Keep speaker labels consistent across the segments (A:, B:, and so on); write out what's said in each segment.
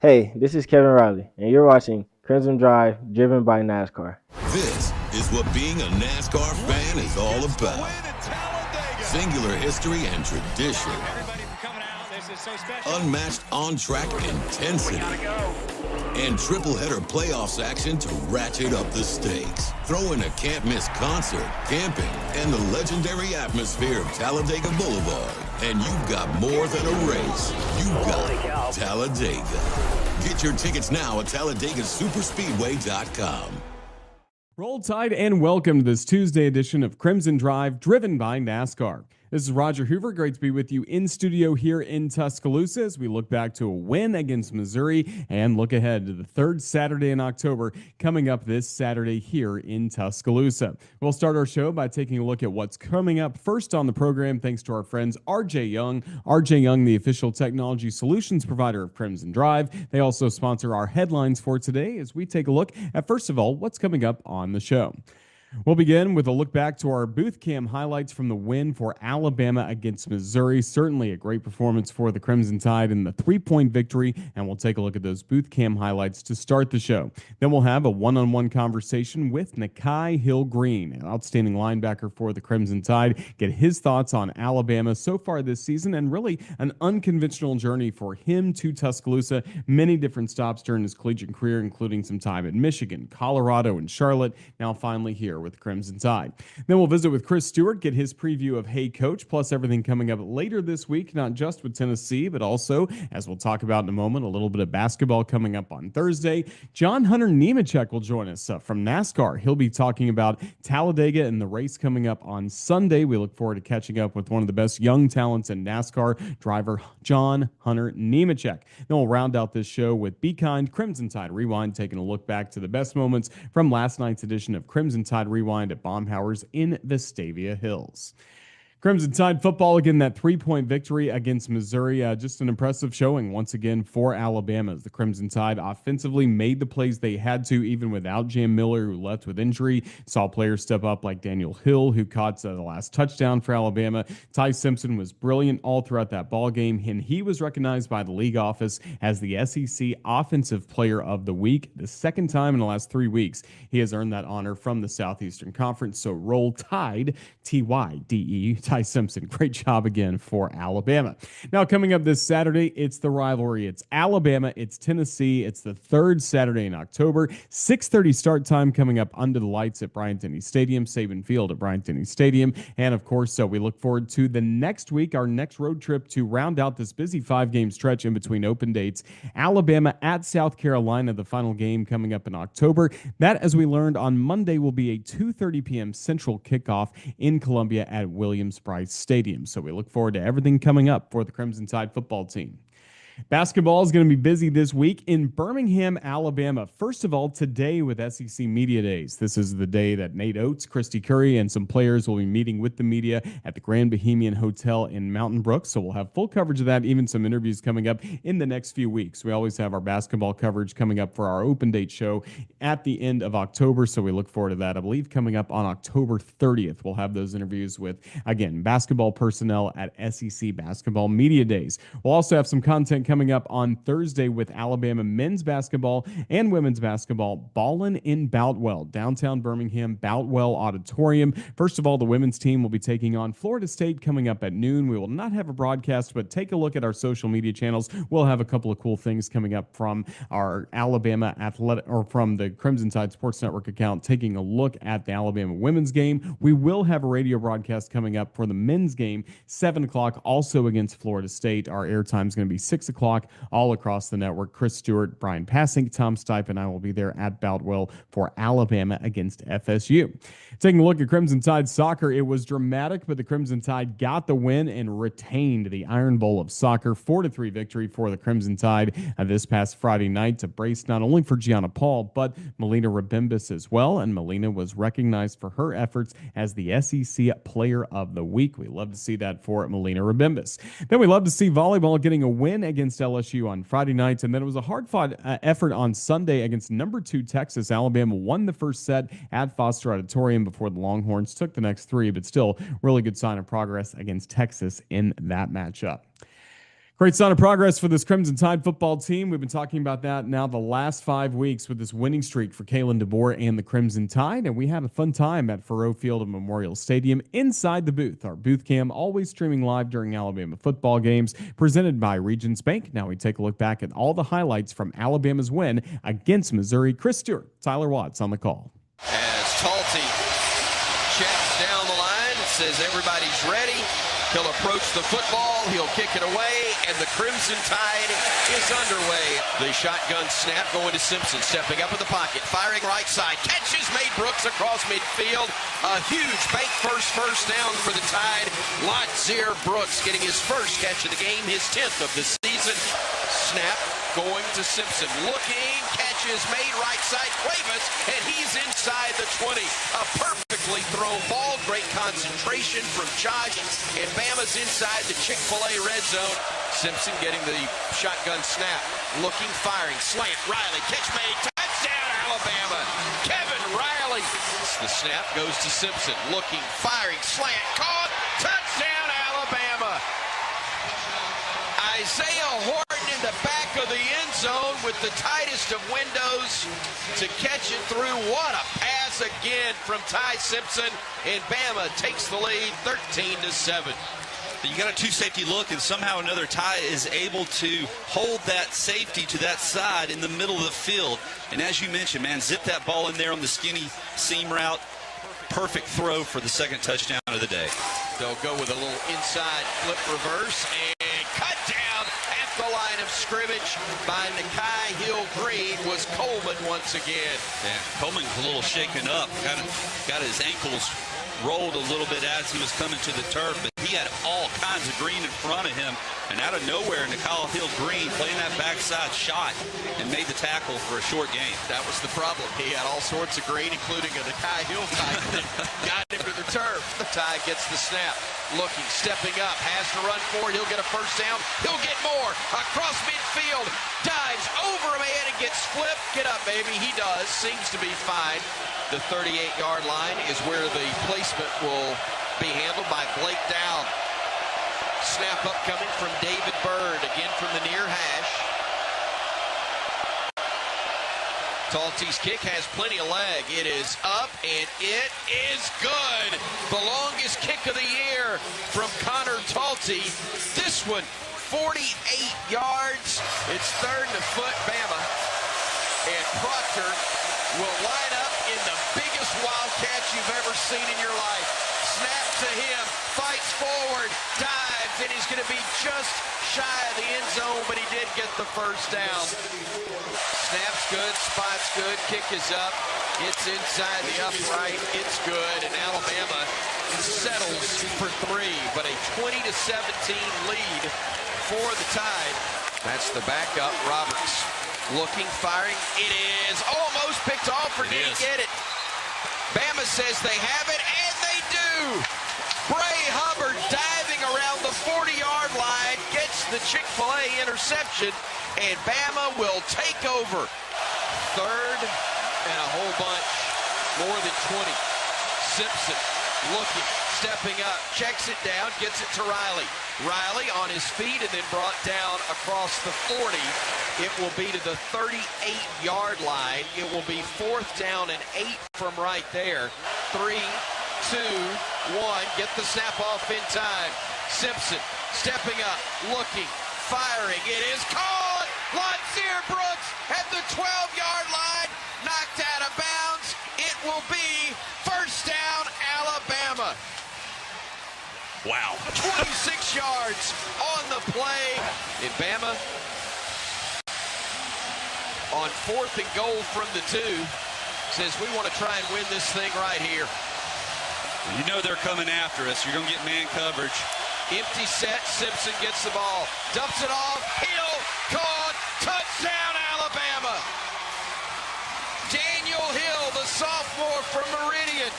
A: Hey, this is Kevin Riley, and you're watching Crimson Drive, driven by NASCAR.
B: This is what being a NASCAR fan is all about. Singular history and tradition. Unmatched on-track intensity. And triple-header playoffs action to ratchet up the stakes. Throw in a can't-miss concert, camping, and the legendary atmosphere of Talladega Boulevard. And you've got more than a race. You've got Talladega. Get your tickets now at TalladegaSuperspeedway.com.
C: Roll Tide and welcome to this Tuesday edition of Crimson Drive, driven by NASCAR. This is Roger Hoover. Great to be with you in studio here in Tuscaloosa as we look back to a win against Missouri and look ahead to the third Saturday in October coming up this Saturday here in Tuscaloosa. We'll start our show by taking a look at what's coming up first on the program thanks to our friends RJ Young. RJ Young, the official technology solutions provider of Crimson Drive. They also sponsor our headlines for today as we take a look at, first of all, what's coming up on the show. We'll begin with a look back to our booth cam highlights from the win for Alabama against Missouri. Certainly a great performance for the Crimson Tide in the three-point victory, and we'll take a look at those booth cam highlights to start the show. Then we'll have a one-on-one conversation with Nikhai Hill-Green, an outstanding linebacker for the Crimson Tide, get his thoughts on Alabama so far this season, and really an unconventional journey for him to Tuscaloosa. Many different stops during his collegiate career, including some time at Michigan, Colorado, and Charlotte. Now finally here with Crimson Tide. Then we'll visit with Chris Stewart, get his preview of Hey Coach, plus everything coming up later this week, not just with Tennessee, but also, as we'll talk about in a moment, a little bit of basketball coming up on Thursday. John Hunter Nemechek will join us from NASCAR. He'll be talking about Talladega and the race coming up on Sunday. We look forward to catching up with one of the best young talents in NASCAR, driver John Hunter Nemechek. Then we'll round out this show with Be Kind Crimson Tide Rewind, taking a look back to the best moments from last night's edition of Crimson Tide Rewind at Baumhauer's in Vestavia Hills. Crimson Tide football, again, that three-point victory against Missouri. Just an impressive showing once again for Alabama as the Crimson Tide offensively made the plays they had to, even without Jam Miller, who left with injury. Saw players step up like Daniel Hill, who caught the last touchdown for Alabama. Ty Simpson was brilliant all throughout that ball game, and he was recognized by the league office as the SEC Offensive Player of the Week. The second time in the last 3 weeks he has earned that honor from the Southeastern Conference. So roll Tide, T-Y-D-E, Ty Simpson. Great job again for Alabama. Now, coming up this Saturday, it's the rivalry. It's Alabama, it's Tennessee. It's the third Saturday in October. 6:30 start time coming up under the lights at Bryant-Denny Stadium, Saban Field at Bryant-Denny Stadium. And of course, so we look forward to the next week, our next road trip to round out this busy 5-game stretch in between open dates. Alabama at South Carolina, the final game coming up in October. That, as we learned on Monday, will be a 2:30 p.m. Central kickoff in Columbia at Williams-Brice Stadium. So we look forward to everything coming up for the Crimson Tide football team. Basketball is going to be busy this week in Birmingham, Alabama. First of all, today with SEC Media Days. This is the day that Nate Oates, Christy Curry, and some players will be meeting with the media at the Grand Bohemian Hotel in Mountain Brook. So we'll have full coverage of that, even some interviews coming up in the next few weeks. We always have our basketball coverage coming up for our open date show at the end of October. So we look forward to that. I believe coming up on October 30th, we'll have those interviews with, again, basketball personnel at SEC Basketball Media Days. We'll also have some content coming up on Thursday with Alabama men's basketball and women's basketball ballin' in Boutwell, downtown Birmingham, Boutwell Auditorium. First of all, the women's team will be taking on Florida State coming up at noon. We will not have a broadcast, but take a look at our social media channels. We'll have a couple of cool things coming up from our Alabama Athletic, or from the Crimson Tide Sports Network account, taking a look at the Alabama women's game. We will have a radio broadcast coming up for the men's game, 7 o'clock, also against Florida State. Our airtime is going to be 6 o'clock all across the network. Chris Stewart, Brian Passink, Tom Stipe, and I will be there at Boutwell for Alabama against FSU. Taking a look at Crimson Tide soccer, it was dramatic, but the Crimson Tide got the win and retained the Iron Bowl of soccer. 4-3 victory for the Crimson Tide this past Friday night to brace not only for Gianna Paul, but Melina Rabimbis as well. And Melina was recognized for her efforts as the SEC Player of the Week. We love to see that for Melina Rabimbis. Then we love to see volleyball getting a win against LSU on Friday night. And then it was a hard-fought effort on Sunday against number 2 Texas. Alabama won the first set at Foster Auditorium before the Longhorns took the next 3, but still really good sign of progress against Texas in that matchup. Great sign of progress for this Crimson Tide football team. We've been talking about that now the last 5 weeks with this winning streak for Kalen DeBoer and the Crimson Tide, and we had a fun time at Faurot Field of Memorial Stadium inside the booth. Our booth cam always streaming live during Alabama football games, presented by Regions Bank. Now we take a look back at all the highlights from Alabama's win against Missouri. Chris Stewart, Tyler Watts on the call.
D: As Talty checks down the line, says everybody's ready. He'll approach the football, he'll kick it away, and the Crimson Tide is underway. The shotgun snap going to Simpson, stepping up in the pocket, firing right side, catches made Brooks across midfield. A huge bank first down for the Tide. Latzir Brooks getting his first catch of the game, his 10th of the season. Snap going to Simpson, looking, catches made right side, Cuevas, and he's inside the 20. A perfectly thrown ball, great concentration from Josh, and Bama's inside the Chick-fil-A red zone. Simpson getting the shotgun snap, looking, firing, slant, Riley, catch made, touchdown Alabama. Kevin Riley. The snap goes to Simpson, looking, firing, slant, caught, touchdown Alabama. Isaiah Horton in the back of the end zone with the tightest of windows to catch it through. What a pass again from Ty Simpson, and Bama takes the lead 13-7.
E: You got a two-safety look, and somehow or another Ty is able to hold that safety to that side in the middle of the field. And as you mentioned, man, zip that ball in there on the skinny seam route. Perfect throw for the second touchdown of the day.
D: They'll go with a little inside flip reverse and cut down at the line of scrimmage by Nikhai Hill-Green was Coleman once again.
E: Yeah, Coleman was a little shaken up, kind of got his ankles rolled a little bit as he was coming to the turf, but he had all kinds of green in front of him, and out of nowhere, Nikhai Hill-Green playing that backside shot and made the tackle for a short gain.
D: That was the problem. He had all sorts of green, including a Nikhai Hill type that got him to the turf. The Ty gets the snap, looking, stepping up, has to run forward. He'll get a first down. He'll get more. Across midfield, dives over a man and gets flipped. Get up, baby. He does. Seems to be fine. The 38-yard line is where the placement will be handled by Blake Down. Snap up coming from David Bird, again from the near hash. Talty's kick has plenty of leg. It is up, and it is good. The longest kick of the year from Connor Talty. This one, 48 yards. It's third and a foot, Bama. And Proctor will line up in the biggest wildcat you've ever seen in your life. Snap to him, fights forward, dives, and he's going to be just shy of the end zone, but he did get the first down. Snap's good, spot's good, kick is up. It's inside the upright, it's good, and Alabama settles for 3, but a 20-17 lead for the Tide. That's the backup, Roberts. Looking, firing, it is almost picked off, or did he get it? Bama says they have it, and they do! Bray Hubbard diving around the 40-yard line, gets the Chick-fil-A interception, and Bama will take over. Third and a whole bunch, more than 20. Simpson looking, stepping up, checks it down, gets it to Riley. Riley on his feet and then brought down across the 40. It will be to the 38-yard line. It will be 4th down and 8 from right there. 3, 2, 1. Get the snap off in time. Simpson stepping up, looking, firing. It is caught. Latzir Brooks at the 12-yard line, knocked out of bounds. It will be first down, Alabama.
E: Wow.
D: 26 yards on the play. And Bama on 4th and goal from the 2 says we want to try and win this thing right here.
E: You know they're coming after us. You're going to get man coverage.
D: Empty set, Simpson gets the ball, dumps it off, Hill, caught, touchdown Alabama. Daniel Hill, the sophomore from Meridian.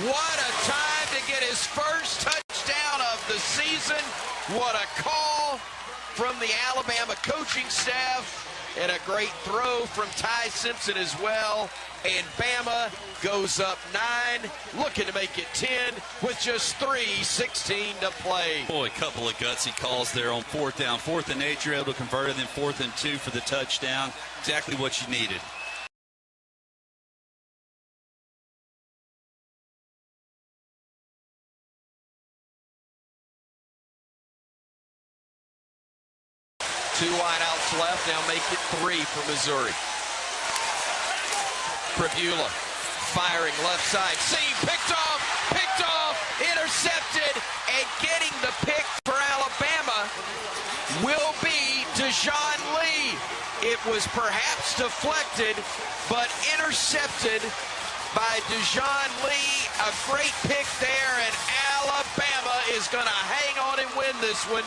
D: What a time to get his first touchdown of the season. What a call from the Alabama coaching staff. and a great throw from Ty Simpson as well. And Bama goes up 9, looking to make it 10 with just 3:16 to play.
E: Boy, a couple of gutsy calls there on 4th down. 4th and 8, you're able to convert it, then 4th and 2 for the touchdown. Exactly what you needed.
D: Two wideouts left, now make it 3 for Missouri. Prevula firing left side, seam picked off, intercepted, and getting the pick for Alabama will be Dejoun Lee. It was perhaps deflected, but intercepted by Dejoun Lee. A great pick there, and Alabama is going to hang on and win this one.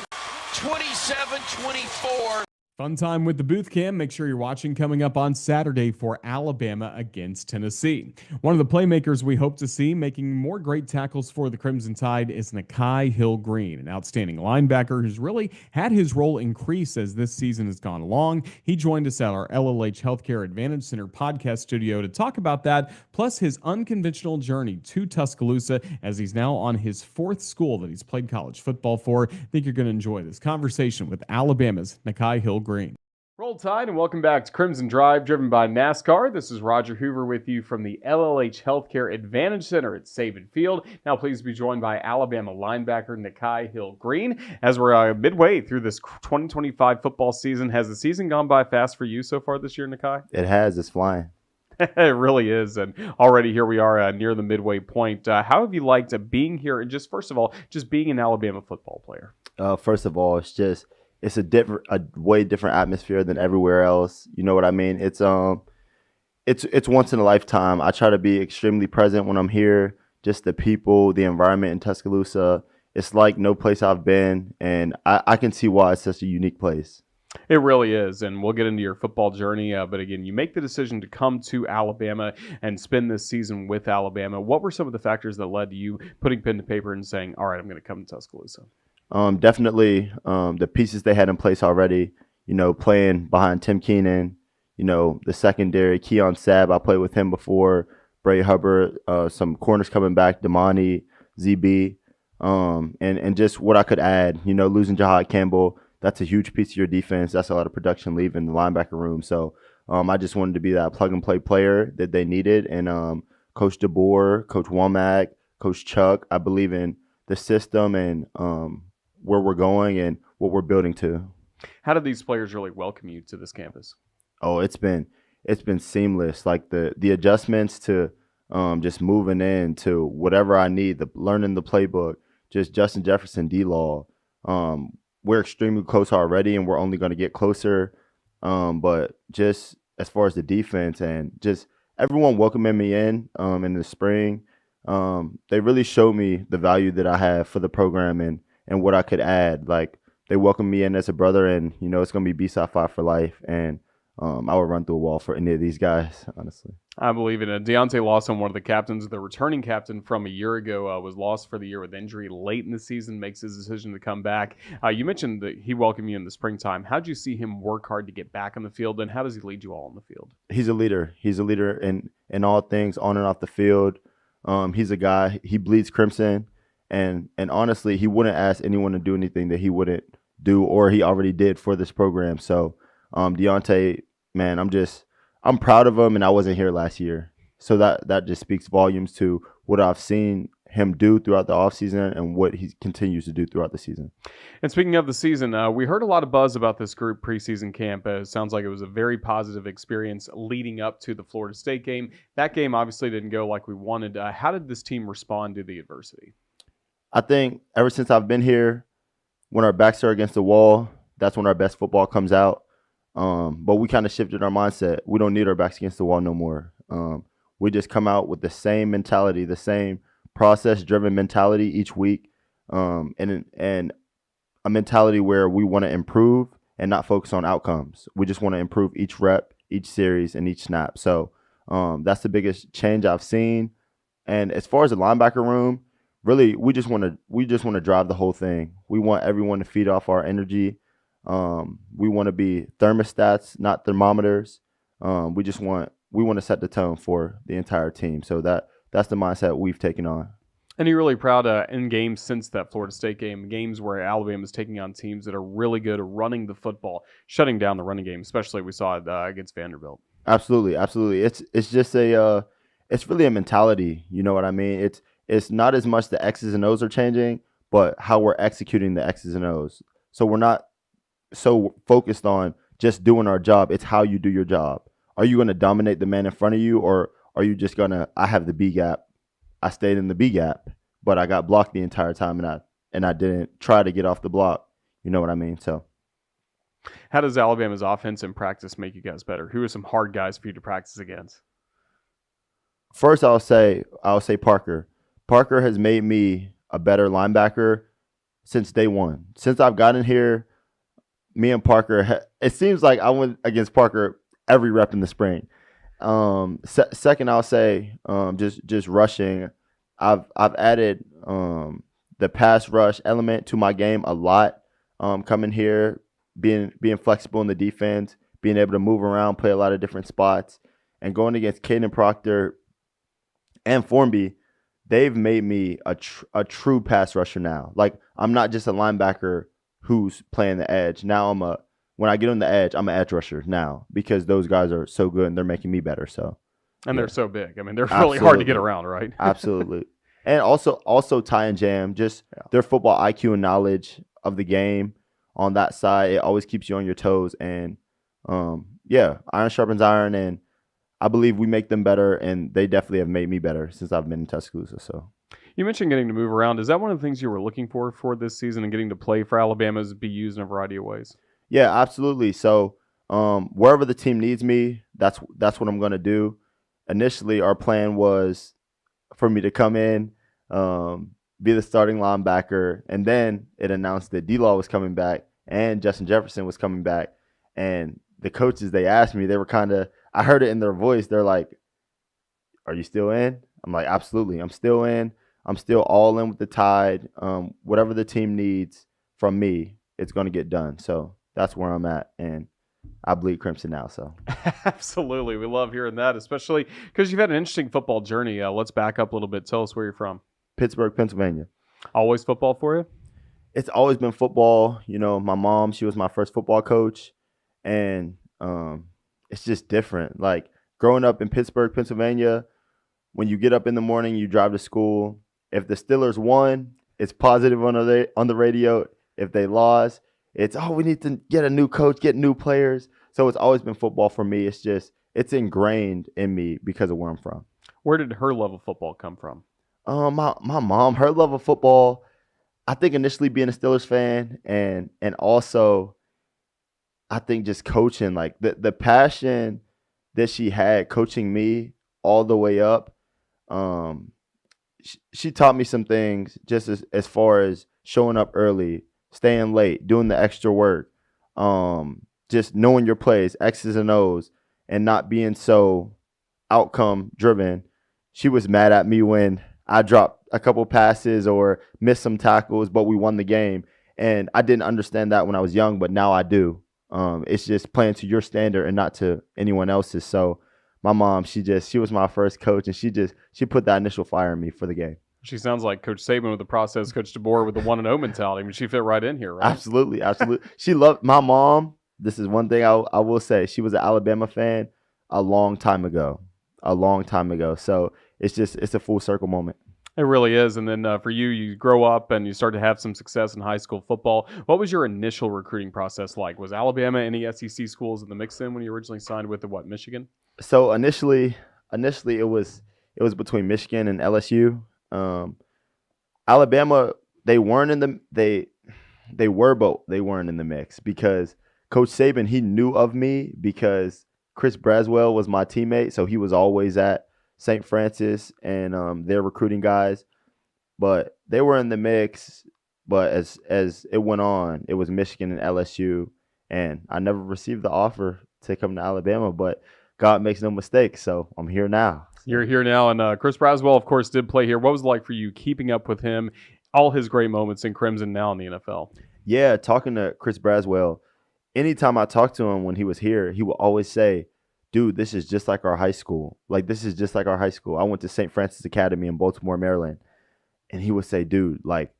D: 27-24.
C: Fun time with the booth cam. Make sure you're watching coming up on Saturday for Alabama against Tennessee. One of the playmakers we hope to see making more great tackles for the Crimson Tide is Nikhai Hill-Green, an outstanding linebacker who's really had his role increase as this season has gone along. He joined us at our LLH Healthcare Advantage Center podcast studio to talk about that, plus his unconventional journey to Tuscaloosa as he's now on his 4th school that he's played college football for. I think you're going to enjoy this conversation with Alabama's Nikhai Hill-Green. Roll Tide and welcome back to Crimson Drive, driven by NASCAR. This is Roger Hoover with you from the LLH Healthcare Advantage Center at Saban Field. Now pleased to be joined by Alabama linebacker Nikhai Hill-Green. As we're midway through this 2025 football season, has the season gone by fast for you so far this year, Nikhai?
F: It has. It's flying.
C: It really is. And already here we are near the midway point. How have you liked being here and just, first of all, just being an Alabama football player?
F: First of all, it's a way different atmosphere than everywhere else. You know what I mean? It's once in a lifetime. I try to be extremely present when I'm here. Just the people, the environment in Tuscaloosa. It's like no place I've been, and I can see why it's such a unique place.
C: It really is, and we'll get into your football journey. But again, you make the decision to come to Alabama and spend this season with Alabama. What were some of the factors that led to you putting pen to paper and saying, all right, I'm going to come to Tuscaloosa?
F: Definitely the pieces they had in place already, playing behind Tim Keenan, the secondary, Keon Sabb, I played with him before, Bray Hubbard, some corners coming back, Damani, ZB, and just what I could add, losing Jahad Campbell, that's a huge piece of your defense. That's a lot of production leaving the linebacker room. So I just wanted to be that plug-and-play player that they needed, and Coach DeBoer, Coach Womack, Coach Chuck, I believe in the system and where we're going and what we're building to.
C: How did these players really welcome you to this campus?
F: Oh, it's been seamless. Like the adjustments to just moving in to whatever I need, learning the playbook, just Justin Jefferson, D-Law. We're extremely close already, and we're only going to get closer. But just as far as the defense and just everyone welcoming me in the spring, they really showed me the value that I have for the program and what I could add. Like, they welcomed me in as a brother, and, it's going to be B-Side 5 for life. And I would run through a wall for any of these guys, honestly.
C: I believe in it. Deontay Lawson, one of the captains, the returning captain from a year ago, was lost for the year with injury late in the season, makes his decision to come back. You mentioned that he welcomed you in the springtime. How did you see him work hard to get back on the field, and how does he lead you all on the field?
F: He's a leader. He's a leader in all things on and off the field. He's a guy, he bleeds crimson, and honestly, he wouldn't ask anyone to do anything that he wouldn't do or he already did for this program. So Deontay, man, I'm proud of him, and I wasn't here last year. So that just speaks volumes to what I've seen him do throughout the offseason and what he continues to do throughout the season.
C: And speaking of the season, we heard a lot of buzz about this group preseason camp. It sounds like it was a very positive experience leading up to the Florida State game. That game obviously didn't go like we wanted. How did this team respond to the adversity?
F: I think ever since I've been here, when our backs are against the wall, that's when our best football comes out. But we kind of shifted our mindset. We don't need our backs against the wall no more. We just come out with the same mentality, the same process-driven mentality each week, and a mentality where we want to improve and not focus on outcomes. We just want to improve each rep, each series, and each snap. So that's the biggest change I've seen. And as far as the linebacker room, really, we just want to drive the whole thing. We want everyone to feed off our energy. We want to be thermostats, not thermometers. We want to set the tone for the entire team. So that's the mindset we've taken on.
C: And you're really proud in games since that Florida State game, games where Alabama is taking on teams that are really good at running the football, shutting down the running game, especially we saw it against Vanderbilt.
F: Absolutely, absolutely. It's just it's really a mentality. You know what I mean? It's not as much the X's and O's are changing, but how we're executing the X's and O's. So we're not so focused on just doing our job. It's how you do your job. Are you going to dominate the man in front of you, or are you just going to, I have the B gap, I stayed in the B gap, but I got blocked the entire time and I didn't try to get off the block. You know what I mean? So
C: how does Alabama's offense in practice make you guys better? Who are some hard guys for you to practice against?
F: First, I'll say Parker. Parker has made me a better linebacker since day one. Since I've gotten here, me and Parker, it seems like I went against Parker every rep in the spring. Second, I'll say just rushing. I've added the pass rush element to my game a lot. Coming here, being flexible in the defense, being able to move around, play a lot of different spots, and going against Caden Proctor and Formby, they've made me a true pass rusher now. Like, I'm not just a linebacker who's playing the edge. Now when I get on the edge, I'm an edge rusher now because those guys are so good and they're making me better. So,
C: and
F: yeah.
C: They're so big. I mean, they're really hard to get around, right?
F: Absolutely. And also Ty and Jam, just their football IQ and knowledge of the game on that side. It always keeps you on your toes. And iron sharpens iron, and I believe we make them better, and they definitely have made me better since I've been in Tuscaloosa. So
C: you mentioned getting to move around. Is that one of the things you were looking for this season, and getting to play for Alabama is be used in a variety of ways?
F: Yeah, absolutely. So wherever the team needs me, that's what I'm going to do. Initially, our plan was for me to come in, be the starting linebacker, and then it announced that D-Law was coming back and Justin Jefferson was coming back. And the coaches, they asked me, they were kind of, I heard it in their voice. They're like, "Are you still in?" I'm like, "Absolutely. I'm still in. I'm still all in with the Tide. Whatever the team needs from me, it's going to get done." So that's where I'm at, and I bleed crimson now. So
C: absolutely, we love hearing that, especially because you've had an interesting football journey. Let's back up a little bit. Tell us where you're from.
F: Pittsburgh, Pennsylvania.
C: Always football for you?
F: It's always been football. You know, my mom, she was my first football coach, and it's just different. Like, growing up in Pittsburgh, Pennsylvania, when you get up in the morning, you drive to school. If the Steelers won, it's positive on the radio. If they lost, it's, "Oh, we need to get a new coach, get new players." So it's always been football for me. It's ingrained in me because of where I'm from.
C: Where did her love of football come from?
F: My mom, her love of football, I think initially being a Steelers fan, and also I think just coaching, like the passion that she had coaching me all the way up. She taught me some things just as far as showing up early, staying late, doing the extra work, just knowing your plays, X's and O's, and not being so outcome driven. She was mad at me when I dropped a couple passes or missed some tackles, but we won the game. And I didn't understand that when I was young, but now I do. It's just playing to your standard and not to anyone else's. So my mom, she was my first coach, and she put that initial fire in me for the game.
C: She sounds like Coach Saban with the process, Coach DeBoer with the 1-0 mentality. I mean, she fit right in here, right?
F: Absolutely, absolutely. She loved my mom. This is one thing I will say. She was an Alabama fan a long time ago. So it's a full circle moment.
C: It really is. And then for you grow up and you start to have some success in high school football. What was your initial recruiting process like? Was Alabama any SEC schools in the mix in when you originally signed with Michigan?
F: So initially it was between Michigan and LSU. Alabama, they weren't in the they were, but they weren't in the mix because Coach Saban, he knew of me because Chris Braswell was my teammate, so he was always at St. Francis and their recruiting guys. But they were in the mix, but as it went on, it was Michigan and LSU, and I never received the offer to come to Alabama, but God makes no mistakes, so I'm here now.
C: You're here now, and Chris Braswell, of course, did play here. What was it like for you keeping up with him, all his great moments in Crimson, now in the NFL?
F: Yeah, talking to Chris Braswell, anytime I talked to him when he was here, he would always say, dude, this is just like our high school. Like, this is just like our high school. I went to St. Francis Academy in Baltimore, Maryland. And he would say, dude, like,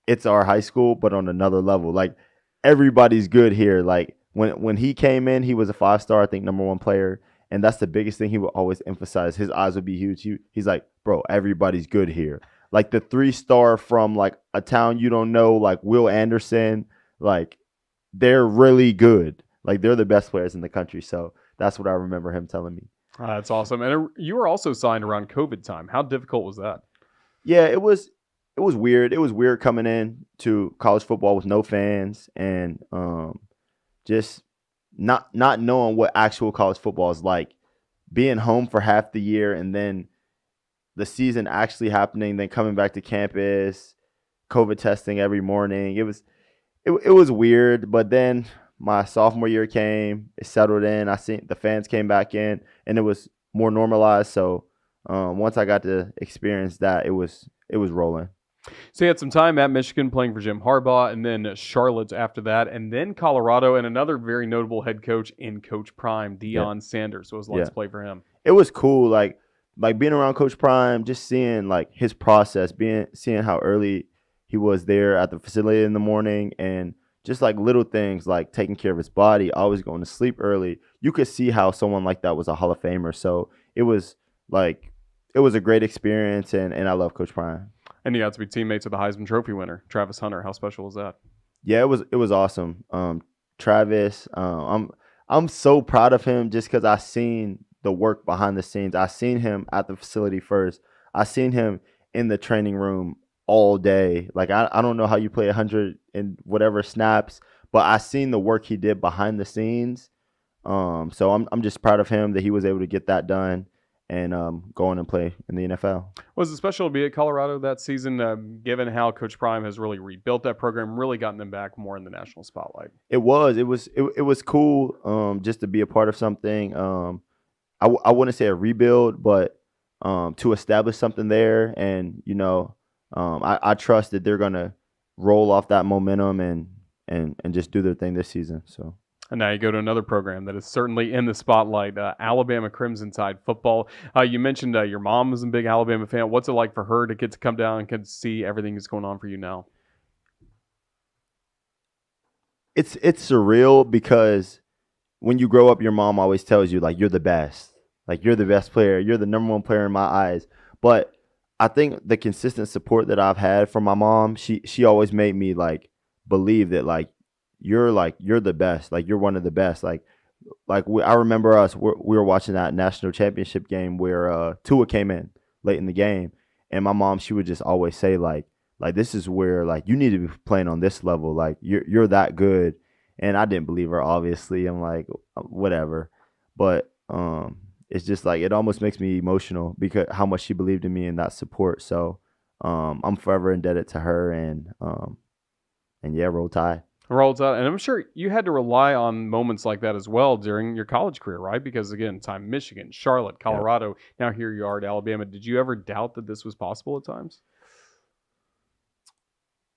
F: it's our high school, but on another level. Like, everybody's good here. Like, when he came in, he was a 5-star, I think, #1 player. And that's the biggest thing he would always emphasize. His eyes would be huge. He's like, bro, everybody's good here. Like, the 3-star from, like, a town you don't know, like Will Anderson, like, they're really good. Like, they're the best players in the country. So that's what I remember him telling me.
C: That's awesome. And you were also signed around COVID time. How difficult was that?
F: Yeah, it was weird. It was weird coming in to college football with no fans and just not knowing what actual college football is like. Being home for half the year and then the season actually happening, then coming back to campus, COVID testing every morning. It was weird, but then my sophomore year came, it settled in. I seen the fans came back in, and it was more normalized. So once I got to experience that, it was rolling.
C: So you had some time at Michigan playing for Jim Harbaugh, and then Charlotte after that, and then Colorado, and another very notable head coach in Coach Prime, Deion Sanders. So it was like to play for him.
F: It was cool, like being around Coach Prime, just seeing like his process, seeing how early he was there at the facility in the morning, and just like little things like taking care of his body, always going to sleep early. You could see how someone like that was a Hall of Famer. So it was a great experience, and I love Coach Prime.
C: And you got to be teammates with the Heisman Trophy winner, Travis Hunter. How special was that?
F: Yeah, it was awesome. Travis, I'm so proud of him just because I seen the work behind the scenes. I seen him at the facility first. I seen him in the training room all day. Like I don't know how you play 100 and whatever snaps, but I seen the work he did behind the scenes. So I'm just proud of him that he was able to get that done and go on and play in the NFL.
C: Was it special to be at Colorado that season, given how Coach Prime has really rebuilt that program, really gotten them back more in the national spotlight?
F: It was cool just to be a part of something. I wouldn't say a rebuild, but to establish something there, and I trust that they're gonna roll off that momentum and just do their thing this season. So.
C: And now you go to another program that is certainly in the spotlight, Alabama Crimson Tide football. You mentioned your mom was a big Alabama fan. What's it like for her to get to come down and get to see everything that's going on for you now?
F: It's surreal because when you grow up, your mom always tells you, like, you're the best. Like, you're the best player. You're the #1 player in my eyes. But I think the consistent support that I've had from my mom, she always made me, like, believe that, like, you're the best. Like, you're one of the best. I remember we were watching that national championship game where Tua came in late in the game, and my mom, she would just always say like this is where, like, you need to be playing on this level. Like, you're that good. And I didn't believe her, obviously. I'm like, whatever. But it's just like, it almost makes me emotional because how much she believed in me and that support. So I'm forever indebted to her, and yeah, Roll Tide.
C: Roll Tide. And I'm sure you had to rely on moments like that as well during your college career, right? Because again, time Michigan, Charlotte, Colorado, now here you are at Alabama. Did you ever doubt that this was possible at times?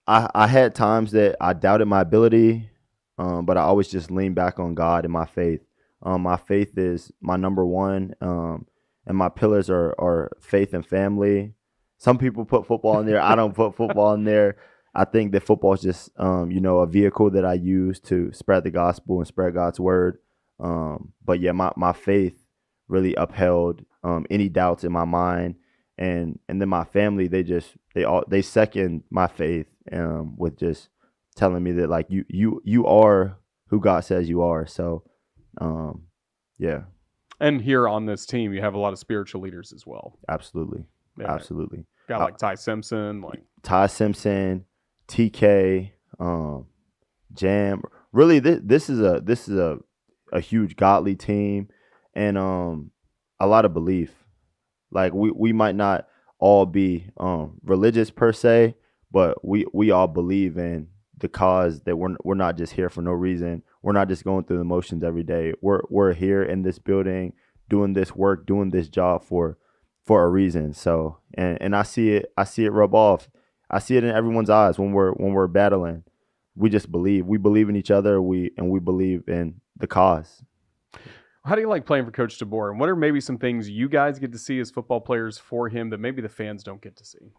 F: I had times that I doubted my ability, but I always just leaned back on God and my faith. My faith is my #1, and my pillars are faith and family. Some people put football in there. I don't put football in there. I think that football is just, a vehicle that I use to spread the gospel and spread God's word. But yeah, my faith really upheld any doubts in my mind, and then my family, they second my faith with just telling me that, like, you are who God says you are. So yeah.
C: And here on this team, you have a lot of spiritual leaders as well.
F: Absolutely.
C: Yeah.
F: Absolutely.
C: Got like Ty Simpson,
F: TK, Jam. Really, this is a huge godly team, and a lot of belief. Like, we might not all be religious per se, but we all believe in the cause, that we're not just here for no reason. We're not just going through the motions every day. We're here in this building doing this work, doing this job for a reason. So and I see it rub off. I see it in everyone's eyes when we're battling. we just believe. We believe in each other. We believe in the cause.
G: How do you like playing for Coach DeBoer? And what are maybe some things you guys get to see as football players for him that maybe the fans don't get to see?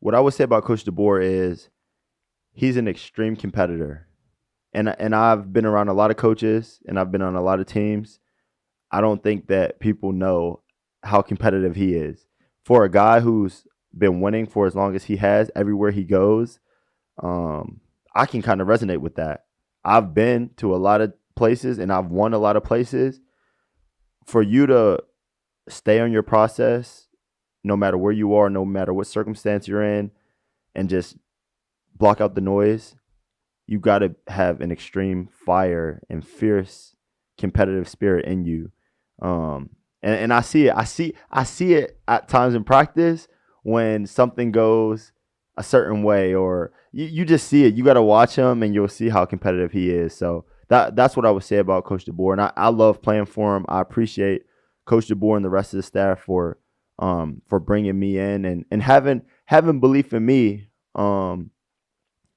F: What I would say about Coach DeBoer is he's an extreme competitor. And I've been around a lot of coaches and I've been on a lot of teams. I don't think that people know how competitive he is. For a guy who's been winning for as long as he has everywhere he goes, I can kind of resonate with that. I've been to a lot of places and I've won a lot of places. For you to stay on your process, no matter where you are, no matter what circumstance you're in, and just block out the noise, you got to have an extreme fire and fierce competitive spirit in you. And I see it. I see it at times in practice when something goes a certain way, or you just see it. You got to watch him and you'll see how competitive he is. So that's what I would say about Coach DeBoer. And I love playing for him. I appreciate Coach DeBoer and the rest of the staff for bringing me in and having belief in me,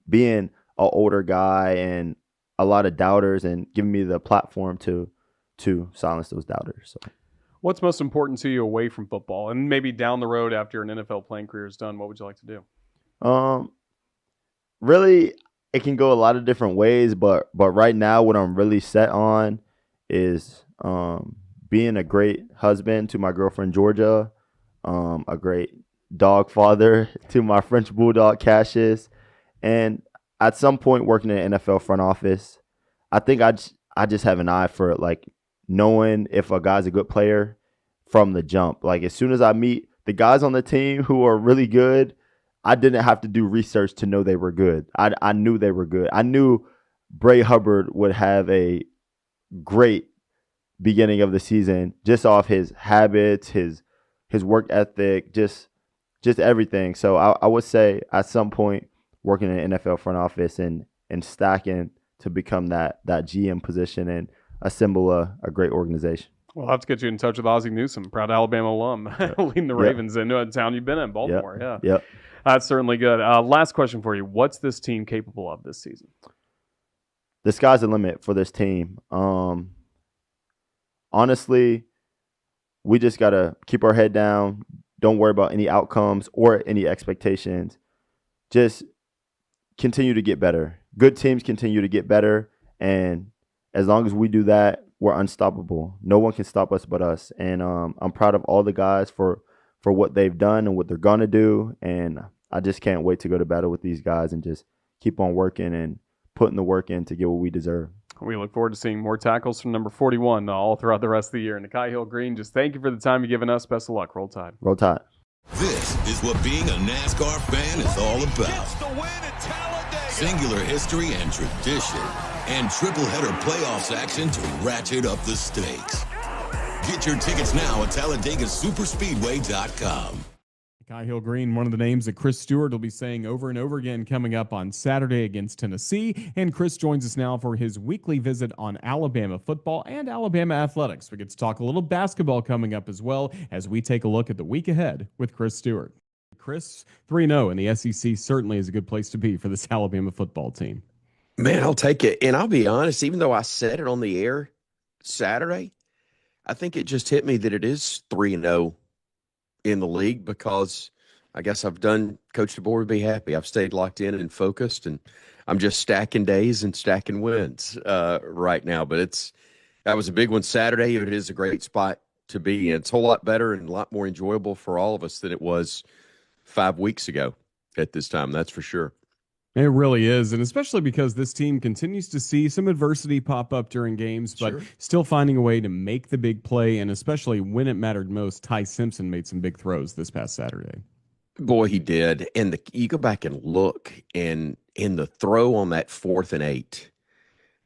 F: being an older guy and a lot of doubters, and giving me the platform to silence those doubters. So.
G: What's most important to you away from football, and maybe down the road after an NFL playing career is done? What would you like to do?
F: Really, it can go a lot of different ways, but right now, what I'm really set on is being a great husband to my girlfriend Georgia, a great dog father to my French bulldog Cassius, and at some point working in an NFL front office. I think I just have an eye for like knowing if a guy's a good player from the jump. Like as soon as I meet the guys on the team who are really good, I didn't have to do research to know they were good. I knew they were good. I knew Bray Hubbard would have a great beginning of the season just off his habits, his work ethic, just everything. So I would say at some point working in an NFL front office and stacking to become that GM position and assemble a great organization.
G: We'll have to get you in touch with Ozzie Newsome, proud Alabama alum, leading the Ravens in a town you've been in, Baltimore.
F: Yep.
G: That's certainly good. Last question for you. What's this team capable of this season?
F: The sky's the limit for this team. Honestly, we just got to keep our head down. Don't worry about any outcomes or any expectations. Just continue to get better. Good teams continue to get better. And as long as we do that, we're unstoppable. No one can stop us but us. And I'm proud of all the guys for what they've done and what they're going to do. And I just can't wait to go to battle with these guys and just keep on working and putting the work in to get what we deserve.
G: We look forward to seeing more tackles from number 41 all throughout the rest of the year. Nikhai Hill-Green, just thank you for the time you've given us. Best of luck. Roll Tide.
F: Roll Tide.
B: This is what being a NASCAR fan is all about.
D: The win at Talladega.
B: Singular history and tradition, and triple header playoffs action to ratchet up the stakes. Get your tickets now at TalladegaSuperspeedway.com.
C: Nikhai Hill-Green, one of the names that Chris Stewart will be saying over and over again coming up on Saturday against Tennessee. And Chris joins us now for his weekly visit on Alabama football and Alabama athletics. We get to talk a little basketball coming up as well as we take a look at the week ahead with Chris Stewart. Chris, 3-0 in the SEC certainly is a good place to be for this Alabama football team.
H: Man, I'll take it. And I'll be honest, even though I said it on the air Saturday, I think it just hit me that it is 3-0 in the league, because I guess I've done Coach DeBoer would be happy. I've stayed locked in and focused, and I'm just stacking days and stacking wins right now. But that was a big one Saturday. It is a great spot to be in. It's a whole lot better and a lot more enjoyable for all of us than it was 5 weeks ago at this time. That's for sure.
C: It really is, and especially because this team continues to see some adversity pop up during games, but still finding a way to make the big play, and especially when it mattered most, Ty Simpson made some big throws this past Saturday.
H: Boy, he did. And you go back and look, and in the throw on that 4th and 8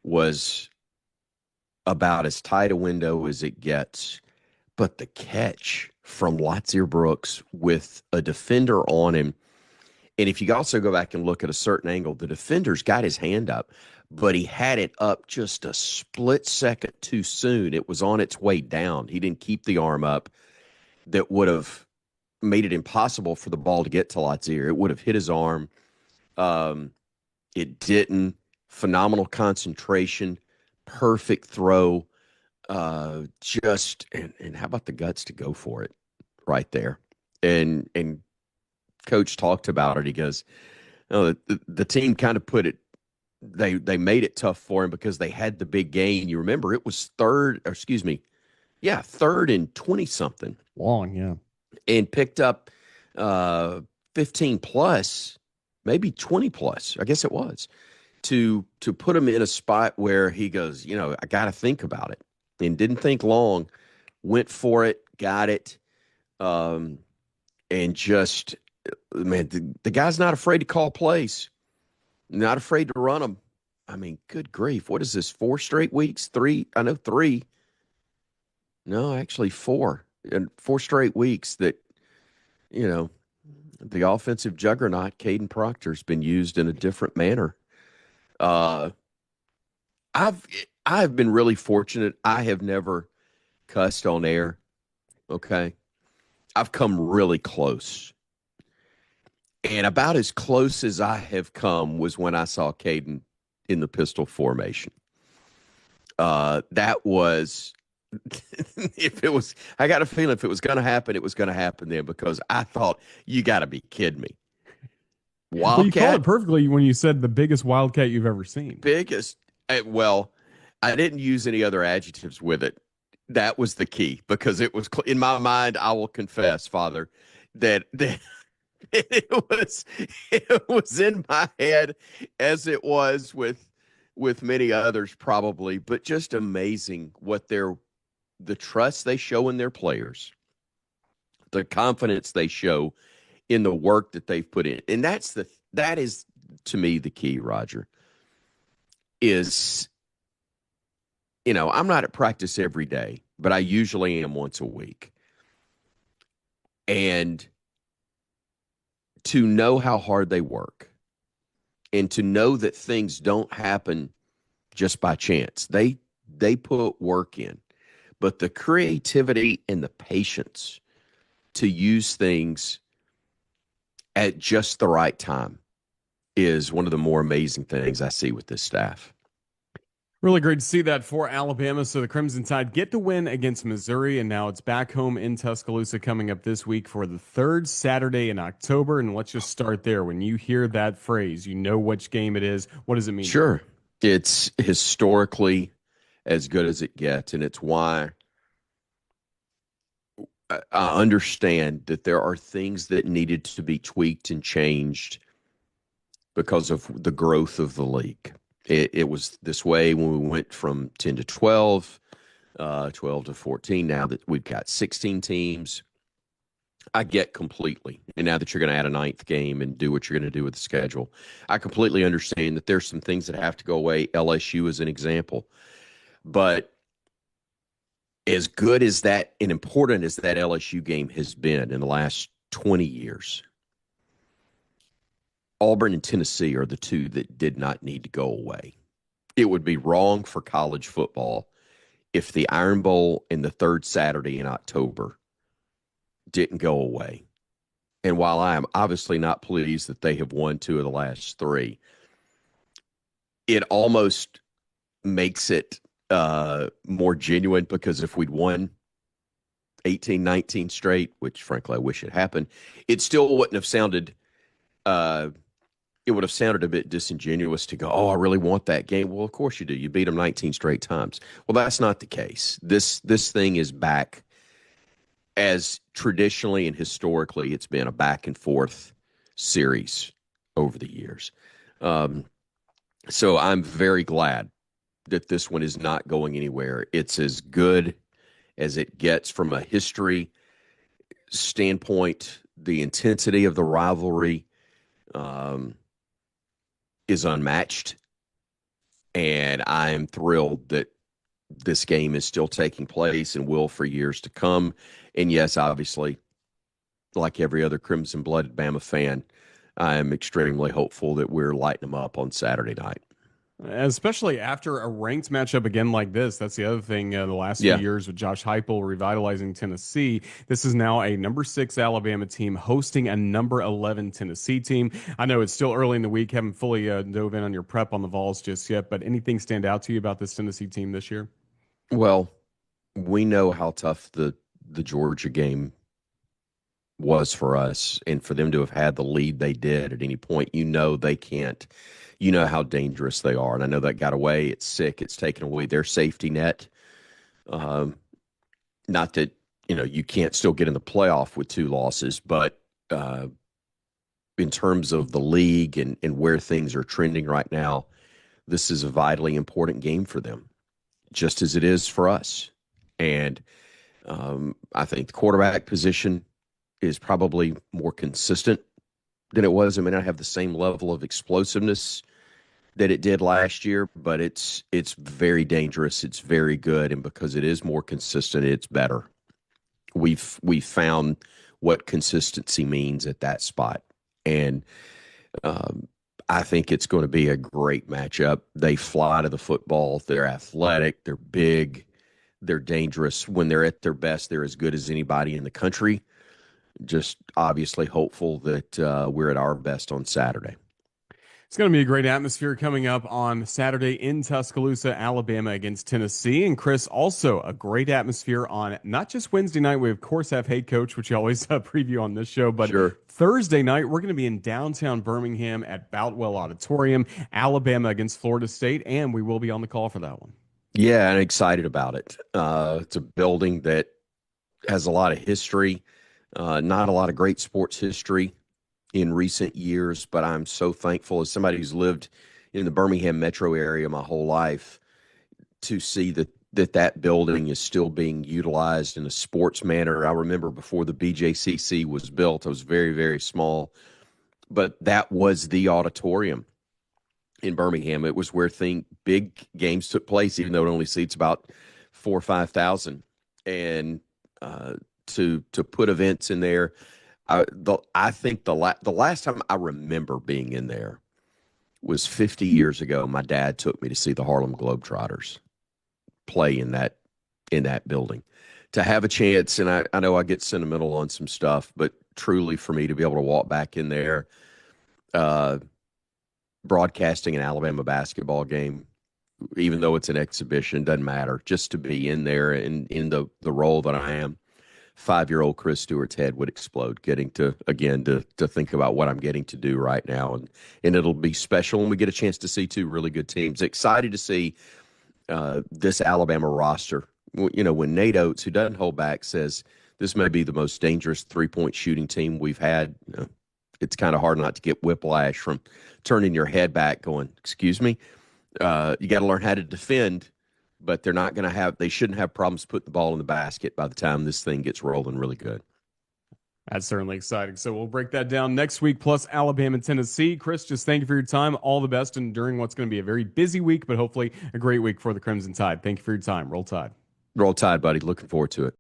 H: was about as tight a window as it gets. But the catch from Latsier Brooks with a defender on him, and if you also go back and look at a certain angle, the defender's got his hand up, but he had it up just a split second too soon. It was on its way down. He didn't keep the arm up. That would have made it impossible for the ball to get to Latsier. It would have hit his arm. And It didn't. Phenomenal concentration, perfect throw. And how about the guts to go for it right there? And coach talked about it. He goes, oh, the team kind of put it. They made it tough for him because they had the big gain. You remember it was third and 20 something.
C: Long, yeah.
H: And picked up 15 plus, maybe 20 plus, I guess it was, to put him in a spot where he goes, I got to think about it. And didn't think long, went for it, got it. And just, man, the guy's not afraid to call plays, not afraid to run them. I mean, good grief. What is this, 4 straight weeks? 3? I know 3. No, actually 4. And 4 straight weeks that, the offensive juggernaut, Caden Proctor's been used in a different manner. I've been really fortunate. I have never cussed on air. Okay. I've come really close. And about as close as I have come was when I saw Caden in the pistol formation. That was, I got a feeling if it was going to happen, it was going to happen then, because I thought, you got to be kidding me. Wildcat?
C: Well, you called it perfectly when you said the biggest Wildcat you've ever seen.
H: Biggest. Well, I didn't use any other adjectives with it. That was the key, because it was in my mind. I will confess, Father, that it was in my head, as it was with many others probably. But just amazing what the trust they show in their players, the confidence they show in the work that they've put in, and that is to me the key, Roger. Is, I'm not at practice every day, but I usually am once a week. And to know how hard they work, and to know that things don't happen just by chance. They put work in. But the creativity and the patience to use things at just the right time is one of the more amazing things I see with this staff.
C: Really great to see that for Alabama. So the Crimson Tide get the win against Missouri, and now it's back home in Tuscaloosa coming up this week for the 3rd Saturday in October. And let's just start there. When you hear that phrase, you know which game it is. What does it mean?
H: Sure. It's historically as good as it gets, and it's why I understand that there are things that needed to be tweaked and changed because of the growth of the league. It was this way when we went from 10 to 12, 12 to 14. Now that we've got 16 teams, I get completely. And now that you're going to add a 9th game and do what you're going to do with the schedule, I completely understand that there's some things that have to go away. LSU is an example. But as good as that and important as that LSU game has been in the last 20 years, Auburn and Tennessee are the two that did not need to go away. It would be wrong for college football if the Iron Bowl and the 3rd Saturday in October didn't go away. And while I am obviously not pleased that they have won 2 of the last 3, it almost makes it more genuine, because if we'd won 18, 19 straight, which frankly I wish it happened, it still wouldn't have sounded it would have sounded a bit disingenuous to go, oh, I really want that game. Well, of course you do. You beat them 19 straight times. Well, that's not the case. This thing is back as traditionally and historically it's been a back and forth series over the years. So I'm very glad that this one is not going anywhere. It's as good as it gets from a history standpoint. The intensity of the rivalry is unmatched, and I am thrilled that this game is still taking place and will for years to come. And yes, obviously, like every other crimson-blooded Bama fan, I am extremely hopeful that we're lighting them up on Saturday night.
C: Especially after a ranked matchup again like this. That's the other thing the last few
H: Yeah.
C: years with Josh Heupel revitalizing Tennessee. This is now a number 6 Alabama team hosting a number 11 Tennessee team. I know it's still early in the week. Haven't fully dove in on your prep on the Vols just yet, but anything stand out to you about this Tennessee team this year?
H: Well, we know how tough the Georgia game was for us, and for them to have had the lead they did at any point, they can't. You know how dangerous they are, and I know that got away. It's sick. It's taken away their safety net. Not that you can't still get in the playoff with 2 losses, but in terms of the league and where things are trending right now, this is a vitally important game for them, just as it is for us. And I think the quarterback position is probably more consistent than it was. It may not have the same level of explosiveness that it did last year, but it's very dangerous. It's very good, and because it is more consistent, it's better. We've found what consistency means at that spot, and I think it's going to be a great matchup. They fly to the football. They're athletic. They're big. They're dangerous. When they're at their best, they're as good as anybody in the country. Just obviously hopeful that we're at our best on Saturday.
C: It's going to be a great atmosphere coming up on Saturday in Tuscaloosa, Alabama against Tennessee. And Chris, also a great atmosphere on not just Wednesday night. We, of course, have Hey Coach, which you always preview on this show. But
H: Sure.
C: Thursday night, we're going to be in downtown Birmingham at Boutwell Auditorium, Alabama against Florida State. And we will be on the call for that one.
H: Yeah, I'm excited about it. It's a building that has a lot of history, not a lot of great sports history in recent years, but I'm so thankful as somebody who's lived in the Birmingham metro area my whole life to see that building is still being utilized in a sports manner. I remember before the BJCC was built, I was very, very small, but that was the auditorium in Birmingham. It was where big games took place, even though it only seats about 4,000 or 5,000. And to put events in there, I think the last time I remember being in there was 50 years ago. My dad took me to see the Harlem Globetrotters play in that building. To have a chance, and I know I get sentimental on some stuff, but truly for me to be able to walk back in there, broadcasting an Alabama basketball game, even though it's an exhibition, doesn't matter. Just to be in there and in the role that I am, 5-year-old Chris Stewart's head would explode getting to think about what I'm getting to do right now. And it'll be special when we get a chance to see 2 really good teams. Excited to see this Alabama roster. When Nate Oates, who doesn't hold back, says this may be the most dangerous 3-point shooting team we've had, it's kind of hard not to get whiplash from turning your head back going, excuse me, you got to learn how to defend. But they shouldn't have problems putting the ball in the basket by the time this thing gets rolling really good.
C: That's certainly exciting. So we'll break that down next week, plus Alabama and Tennessee. Chris, just thank you for your time. All the best and during what's going to be a very busy week, but hopefully a great week for the Crimson Tide. Thank you for your time. Roll Tide.
H: Roll Tide, buddy. Looking forward to it.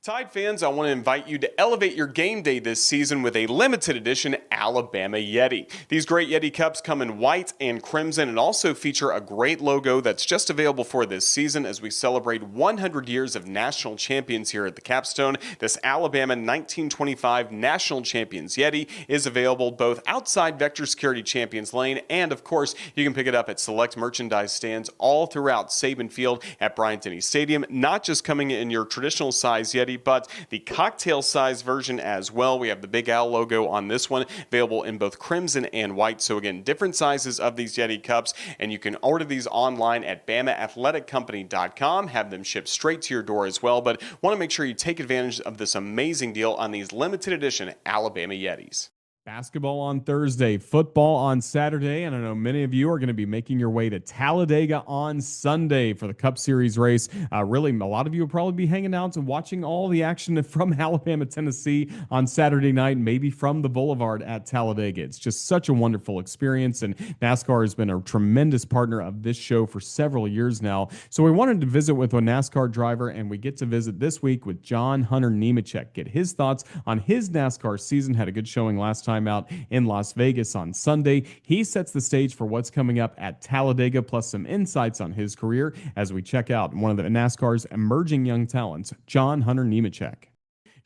G: Tide fans, I want to invite you to elevate your game day this season with a limited edition Alabama Yeti. These great Yeti cups come in white and crimson and also feature a great logo that's just available for this season as we celebrate 100 years of national champions here at the Capstone. This Alabama 1925 National Champions Yeti is available both outside Vector Security Champions Lane and, of course, you can pick it up at select merchandise stands all throughout Saban Field at Bryant-Denny Stadium, not just coming in your traditional size Yeti, but the cocktail size version as well. We have the Big Al logo on this one, available in both crimson and white. So again, different sizes of these Yeti cups, and you can order these online at BamaAthleticCompany.com, have them shipped straight to your door as well. But want to make sure you take advantage of this amazing deal on these limited edition Alabama Yetis.
C: Basketball on Thursday, football on Saturday, and I know many of you are going to be making your way to Talladega on Sunday for the Cup Series race. Really, a lot of you will probably be hanging out and watching all the action from Alabama, Tennessee on Saturday night, maybe from the Boulevard at Talladega. It's just such a wonderful experience, and NASCAR has been a tremendous partner of this show for several years now. So we wanted to visit with a NASCAR driver, and we get to visit this week with John Hunter Nemechek, get his thoughts on his NASCAR season. Had a good showing last time time out in Las Vegas on Sunday. He sets the stage for what's coming up at Talladega, plus some insights on his career as we check out one of the NASCAR's emerging young talents, John Hunter Nemechek.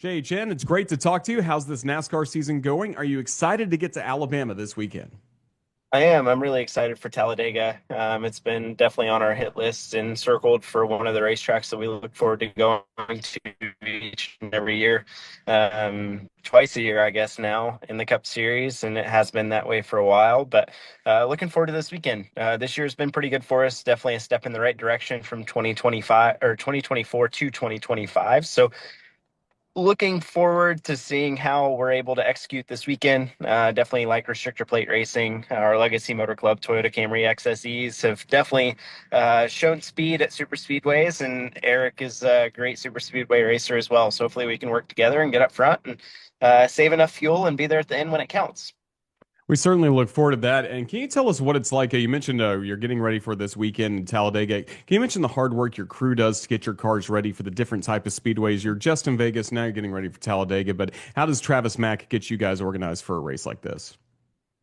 C: JHN, it's great to talk to you. How's this NASCAR season going? Are you excited to get to Alabama this weekend?
I: I am. I'm really excited for Talladega. It's been definitely on our hit list and circled for one of the racetracks that we look forward to going to each and every year, twice a year, I guess, now in the Cup Series, and it has been that way for a while. But looking forward to this weekend. This year has been pretty good for us. Definitely a step in the right direction from 2025 or 2024 to 2025. So looking forward to seeing how we're able to execute this weekend. Definitely like restrictor plate racing. Our Legacy Motor Club Toyota Camry XSEs have definitely shown speed at super speedways, and Eric is a great super speedway racer as well. So hopefully we can work together and get up front and save enough fuel and be there at the end when it counts.
C: We certainly look forward to that. And can you tell us what it's like? You mentioned you're getting ready for this weekend in Talladega. Can you mention the hard work your crew does to get your cars ready for the different type of speedways? You're just in Vegas, now you're getting ready for Talladega. But how does Travis Mack get you guys organized for a race like this?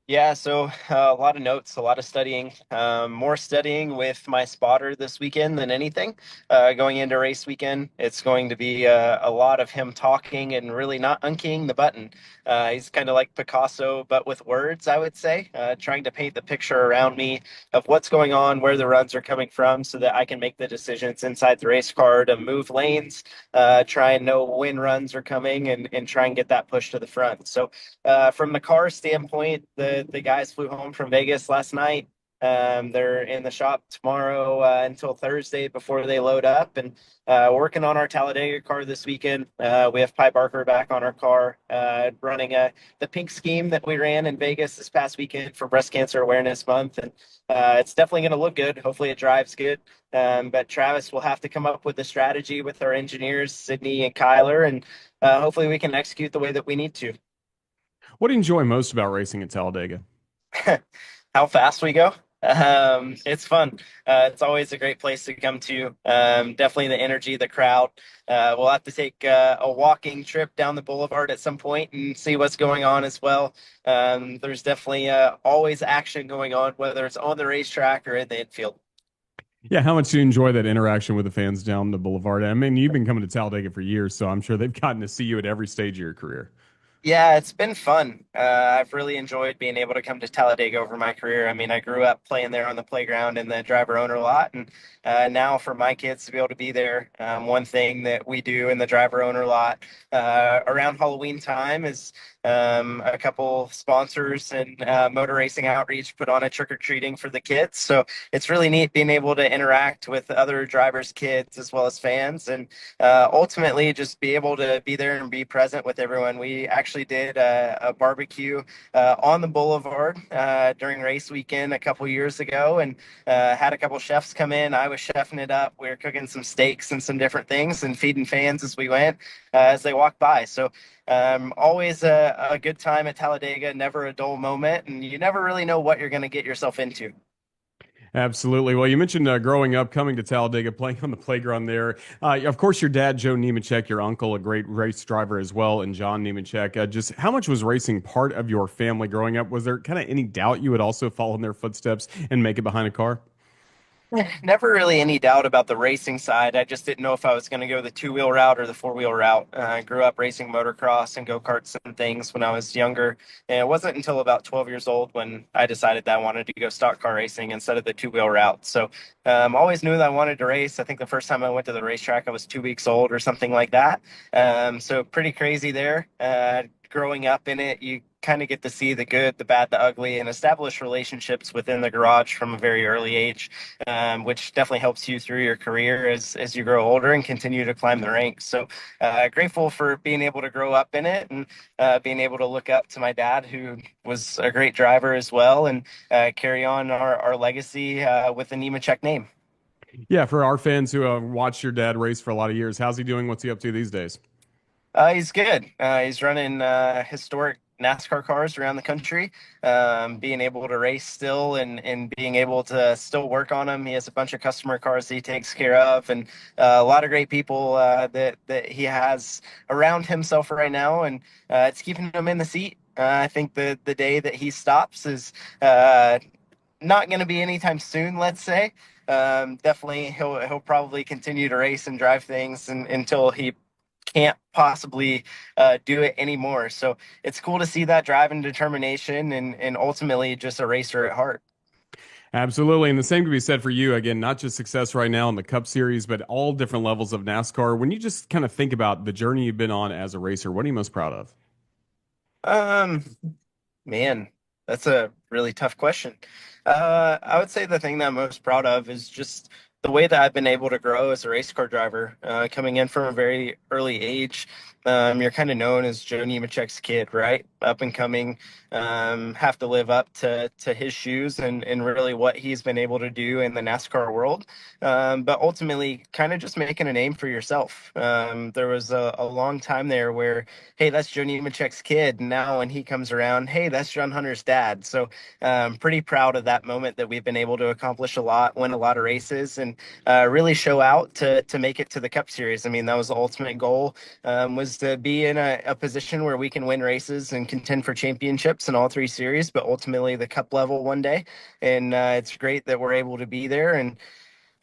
I: Yeah, so a lot of notes, a lot of studying, more studying with my spotter this weekend than anything. Going into race weekend, it's going to be a lot of him talking and really not unkeying the button. He's kind of like Picasso, but with words, I would say, trying to paint the picture around me of what's going on, where the runs are coming from, so that I can make the decisions inside the race car to move lanes, try and know when runs are coming, and try and get that push to the front. So from the car standpoint, the guys flew home from Vegas last night. They're in the shop tomorrow until Thursday before they load up, and working on our Talladega car this weekend. We have Pi Barker back on our car, running the pink scheme that we ran in Vegas this past weekend for Breast Cancer Awareness Month, and it's definitely going to look good. Hopefully it drives good, but Travis will have to come up with a strategy with our engineers, Sydney and Kyler, and hopefully we can execute the way that we need to.
C: What do you enjoy most about racing at Talladega?
I: How fast we go. It's fun. It's always a great place to come to. Definitely the energy, the crowd. We'll have to take a walking trip down the boulevard at some point and see what's going on as well. There's definitely always action going on, whether it's on the racetrack or in the infield.
C: Yeah, how much do you enjoy that interaction with the fans down the boulevard? I mean, you've been coming to Talladega for years, so I'm sure they've gotten to see you at every stage of your career.
I: Yeah, it's been fun. I've really enjoyed being able to come to Talladega over my career. I mean, I grew up playing there on the playground in the driver owner lot, and now for my kids to be able to be there, one thing that we do in the driver owner lot around Halloween time is a couple sponsors and motor racing outreach put on a trick-or-treating for the kids. So it's really neat being able to interact with other drivers' kids as well as fans, and ultimately just be able to be there and be present with everyone. We actually did a barbecue on the boulevard during race weekend a couple years ago, and had a couple chefs come in. I was chefing it up. We were cooking some steaks and some different things and feeding fans as we went, as they walked by. So always a good time at Talladega, never a dull moment, and you never really know what you're going to get yourself into.
C: Absolutely. Well, you mentioned growing up, coming to Talladega, playing on the playground there. Of course, your dad, Joe Nemechek, your uncle, a great race driver as well, and John Nemechek. Just how much was racing part of your family growing up? Was there kind of any doubt you would also follow in their footsteps and make it behind a car?
I: Never really any doubt about the racing side. I just didn't know if I was going to go the two-wheel route or the four-wheel route. I grew up racing motocross and go-karts and things when I was younger. And it wasn't until about 12 years old when I decided that I wanted to go stock car racing instead of the two-wheel route. So always knew that I wanted to race. I think the first time I went to the racetrack, I was 2 weeks old or something like that. So pretty crazy there. Growing up in it, you kind of get to see the good, the bad, the ugly, and establish relationships within the garage from a very early age, which definitely helps you through your career as you grow older and continue to climb the ranks. So grateful for being able to grow up in it and being able to look up to my dad, who was a great driver as well, and carry on our legacy with the Nemechek name.
C: Yeah, for our fans who watched your dad race for a lot of years, how's he doing? What's he up to these days?
I: He's good. He's running historic NASCAR cars around the country, being able to race still and being able to still work on them. He has a bunch of customer cars that he takes care of, and a lot of great people that he has around himself right now, and it's keeping him in the seat. I think the day that he stops is not going to be anytime soon, let's say. Definitely, he'll probably continue to race and drive things until he can't possibly do it anymore. So it's cool to see that drive and determination, and ultimately just a racer at heart.
C: Absolutely. And the same can be said for you. Again, not just success right now in the Cup Series, but all different levels of NASCAR. When you just kind of think about the journey you've been on as a racer, what are you most proud of?
I: Um, Man, that's a really tough question. I would say the thing that I'm most proud of is just the way that I've been able to grow as a race car driver, coming in from a very early age. You're kind of known as Joe Nemechek's kid, right? Up and coming, have to live up to his shoes and really what he's been able to do in the NASCAR world. But ultimately, kind of just making a name for yourself. There was a long time there where, hey, that's Joe Nemechek's kid. And now when he comes around, hey, that's John Hunter's dad. So pretty proud of that moment that we've been able to accomplish a lot, win a lot of races, and really show out to make it to the Cup Series. I mean, that was the ultimate goal, was to be in a position where we can win races and contend for championships in all three series, but ultimately the Cup level one day. And it's great that we're able to be there. And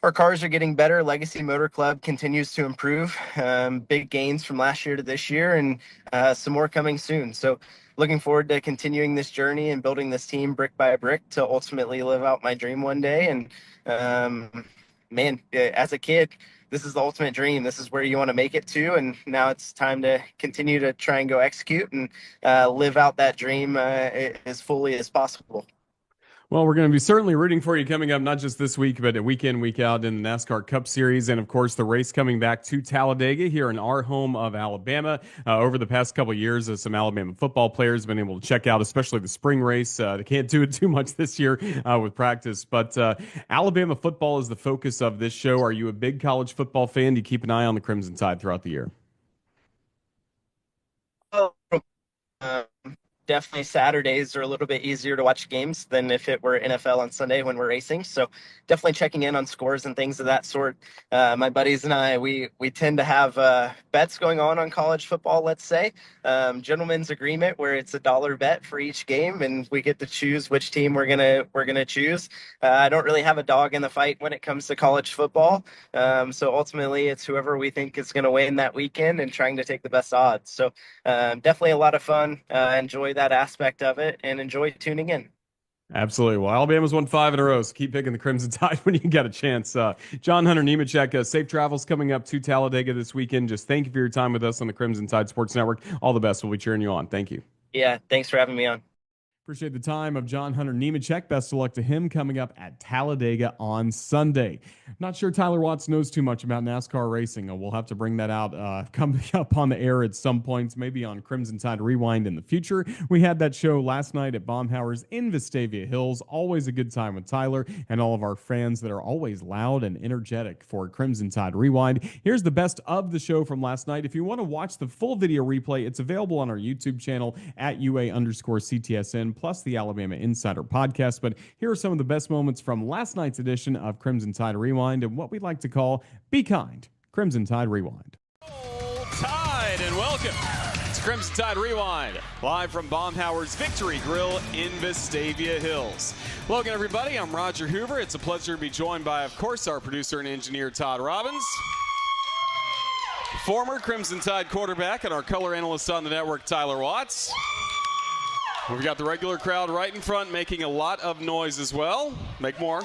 I: our cars are getting better. Legacy Motor Club continues to improve. Big gains from last year to this year, and some more coming soon. So looking forward to continuing this journey and building this team brick by brick to ultimately live out my dream one day. And man, as a kid, this is the ultimate dream. This is where you want to make it to. And now it's time to continue to try and go execute and live out that dream as fully as possible.
C: Well, we're going to be certainly rooting for you coming up, not just this week, but week in, week out in the NASCAR Cup Series. And of course, the race coming back to Talladega here in our home of Alabama. Over the past couple of years, some Alabama football players have been able to check out, especially the spring race. They can't do it too much this year with practice, but Alabama football is the focus of this show. Are you a big college football fan? Do you keep an eye on the Crimson Tide throughout the year?
I: Definitely Saturdays are a little bit easier to watch games than if it were NFL on Sunday when we're racing. So definitely checking in on scores and things of that sort. My buddies and I, we tend to have bets going on college football, let's say. Gentleman's agreement where it's $1 bet for each game, and we get to choose which team we're gonna choose. I don't really have a dog in the fight when it comes to college football. So ultimately, it's whoever we think is going to win that weekend and trying to take the best odds. So definitely a lot of fun. Enjoy that aspect of it and enjoy tuning in.
C: Absolutely. Well, Alabama's won 5 in a row, so keep picking the Crimson Tide when you get a chance. John Hunter Nemechek, safe travels coming up to Talladega this weekend. Just thank you for your time with us on the Crimson Tide Sports Network. All the best. We'll be cheering you on. Thank you.
I: Yeah, thanks for having me on.
C: Appreciate the time of John Hunter Nemechek. Best of luck to him coming up at Talladega on Sunday. Not sure Tyler Watts knows too much about NASCAR racing. We'll have to bring that out coming up on the air at some points, maybe on Crimson Tide Rewind in the future. We had that show last night at Baumhower's in Vestavia Hills. Always a good time with Tyler and all of our fans that are always loud and energetic for Crimson Tide Rewind. Here's the best of the show from last night. If you want to watch the full video replay, it's available on our YouTube channel at UA_CTSN. Plus the Alabama Insider podcast. But here are some of the best moments from last night's edition of Crimson Tide Rewind and what we like to call Be Kind, Crimson Tide Rewind.
J: Roll Tide and welcome to Crimson Tide Rewind, live from Baumhower's Victory Grill in Vestavia Hills. Welcome everybody, I'm Roger Hoover. It's a pleasure to be joined by, of course, our producer and engineer Todd Robbins, former Crimson Tide quarterback and our color analyst on the network Tyler Watts. We've got the regular crowd right in front making a lot of noise as well. Make more.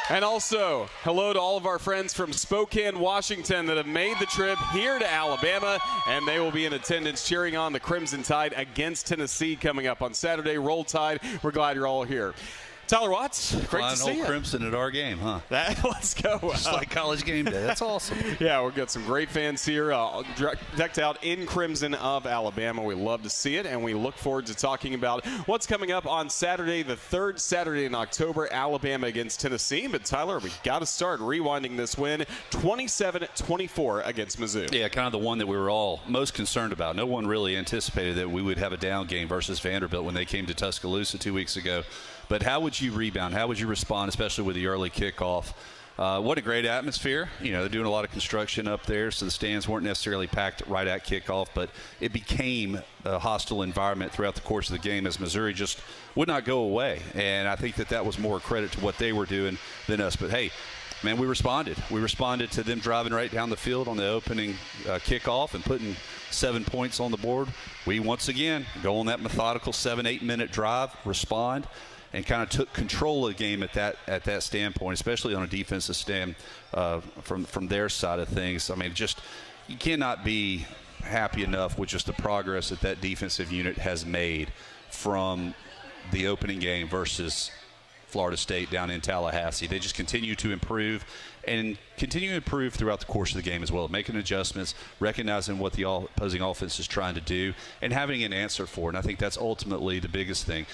J: And also, hello to all of our friends from Spokane, Washington that have made the trip here to Alabama, and they will be in attendance cheering on the Crimson Tide against Tennessee coming up on Saturday. Roll Tide. We're glad you're all here. Tyler Watts, great to see you.
E: Crimson at our game, huh?
J: Let's go.
E: Just like college game day. That's awesome.
J: Yeah, we've got some great fans here, decked out in Crimson of Alabama. We love to see it, and we look forward to talking about what's coming up on Saturday, the third Saturday in October, Alabama against Tennessee. But, Tyler, we got to start rewinding this win, 27-24 against Mizzou.
E: Yeah, kind of the one that we were all most concerned about. No one really anticipated that we would have a down game versus Vanderbilt when they came to Tuscaloosa 2 weeks ago. But how would you rebound? How would you respond, especially with the early kickoff? What a great atmosphere. They're doing a lot of construction up there, so the stands weren't necessarily packed right at kickoff, but it became a hostile environment throughout the course of the game as Missouri just would not go away. And I think that was more credit to what they were doing than us. But, hey, man, we responded. We responded to them driving right down the field on the opening kickoff and putting 7 points on the board. We, once again, go on that methodical 7-8 minute drive, respond, and kind of took control of the game at that standpoint, especially on a defensive stand from their side of things. I mean, just you cannot be happy enough with just the progress that defensive unit has made from the opening game versus Florida State down in Tallahassee. They just continue to improve and continue to improve throughout the course of the game as well, making adjustments, recognizing what the opposing offense is trying to do, and having an answer for it. And I think that's ultimately the biggest thing.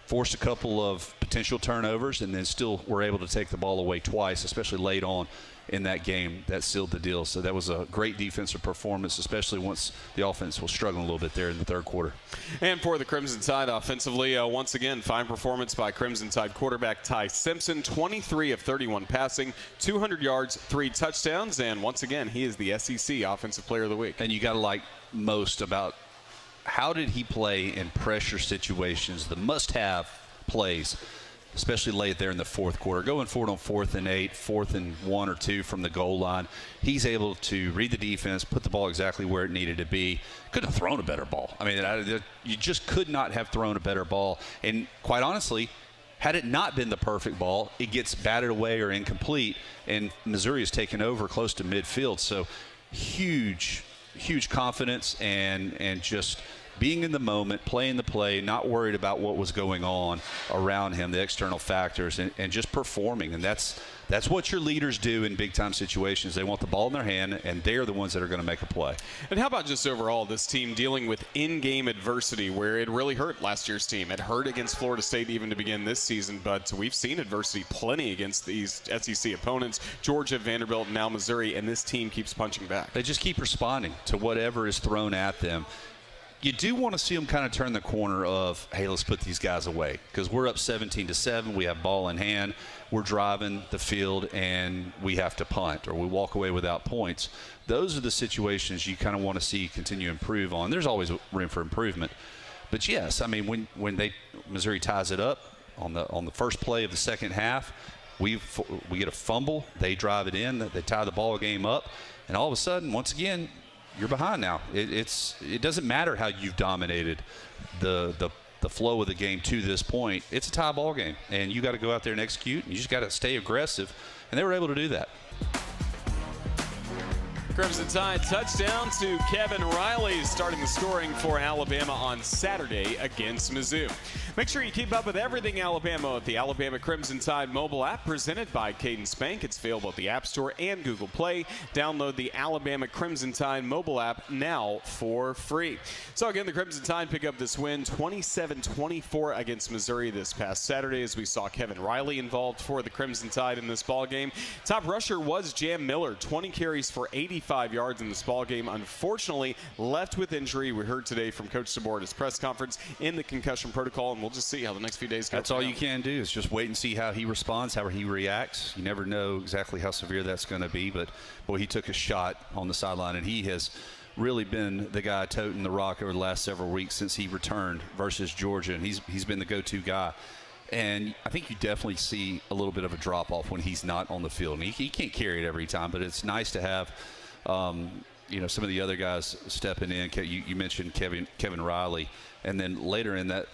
E: Forced a couple of potential turnovers and then still were able to take the ball away twice, especially late on in that game. That sealed the deal. So that was a great defensive performance, especially once the offense was struggling a little bit there in the third quarter.
J: And for the Crimson Tide offensively, once again, fine performance by Crimson Tide quarterback Ty Simpson, 23 of 31 passing, 200 yards, 3 touchdowns, and once again, he is the SEC Offensive Player of the Week.
E: And you got to like most about how did he play in pressure situations, the must-have plays, especially late there in the fourth quarter. Going forward on 4th and 8, 4th and 1 or 2 from the goal line, he's able to read the defense, put the ball exactly where it needed to be. Couldn't have thrown a better ball. I mean, you just could not have thrown a better ball. And quite honestly, had it not been the perfect ball, it gets batted away or incomplete, and Missouri has taken over close to midfield. So huge confidence and just being in the moment, playing the play, not worried about what was going on around him, the external factors, and just performing. And that's what your leaders do in big-time situations. They want the ball in their hand, and they're the ones that are going to make a play.
J: And how about just overall this team dealing with in-game adversity where it really hurt last year's team? It hurt against Florida State even to begin this season, but we've seen adversity plenty against these SEC opponents, Georgia, Vanderbilt, and now Missouri, and this team keeps punching back.
E: They just keep responding to whatever is thrown at them. You do want to see them kind of turn the corner of, hey, let's put these guys away, because we're up 17-7. We have ball in hand. We're driving the field, and we have to punt, or we walk away without points. Those are the situations you kind of want to see continue to improve on. There's always room for improvement. But, yes, I mean, when Missouri ties it up on the first play of the second half, we get a fumble. They drive it in. They tie the ball game up. And all of a sudden, once again, you're behind now. It doesn't matter how you've dominated the flow of the game to this point. It's a tie ball game, and you got to go out there and execute, and you just got to stay aggressive, and they were able to do that.
J: Crimson Tide touchdown to Kevin Riley, starting the scoring for Alabama on Saturday against Mizzou. Make sure you keep up with everything Alabama with the Alabama Crimson Tide mobile app presented by Cadence Bank. It's available at the App Store and Google Play. Download the Alabama Crimson Tide mobile app now for free. So again, the Crimson Tide pick up this win 27-24 against Missouri this past Saturday, as we saw Kevin Riley involved for the Crimson Tide in this ball game. Top rusher was Jam Miller, 20 carries for 85 yards in this ball game. Unfortunately, left with injury. We heard today from Coach DeBoer at his press conference in the concussion protocol, and we'll just see how the next few days go.
E: That's all you can do is just wait and see how he responds, how he reacts. You never know exactly how severe that's going to be, but boy, he took a shot on the sideline, and he has really been the guy toting the rock over the last several weeks since he returned versus Georgia, and he's been the go-to guy. And I think you definitely see a little bit of a drop-off when he's not on the field. And he can't carry it every time, but it's nice to have some of the other guys stepping in. You mentioned Kevin Riley, and then later in that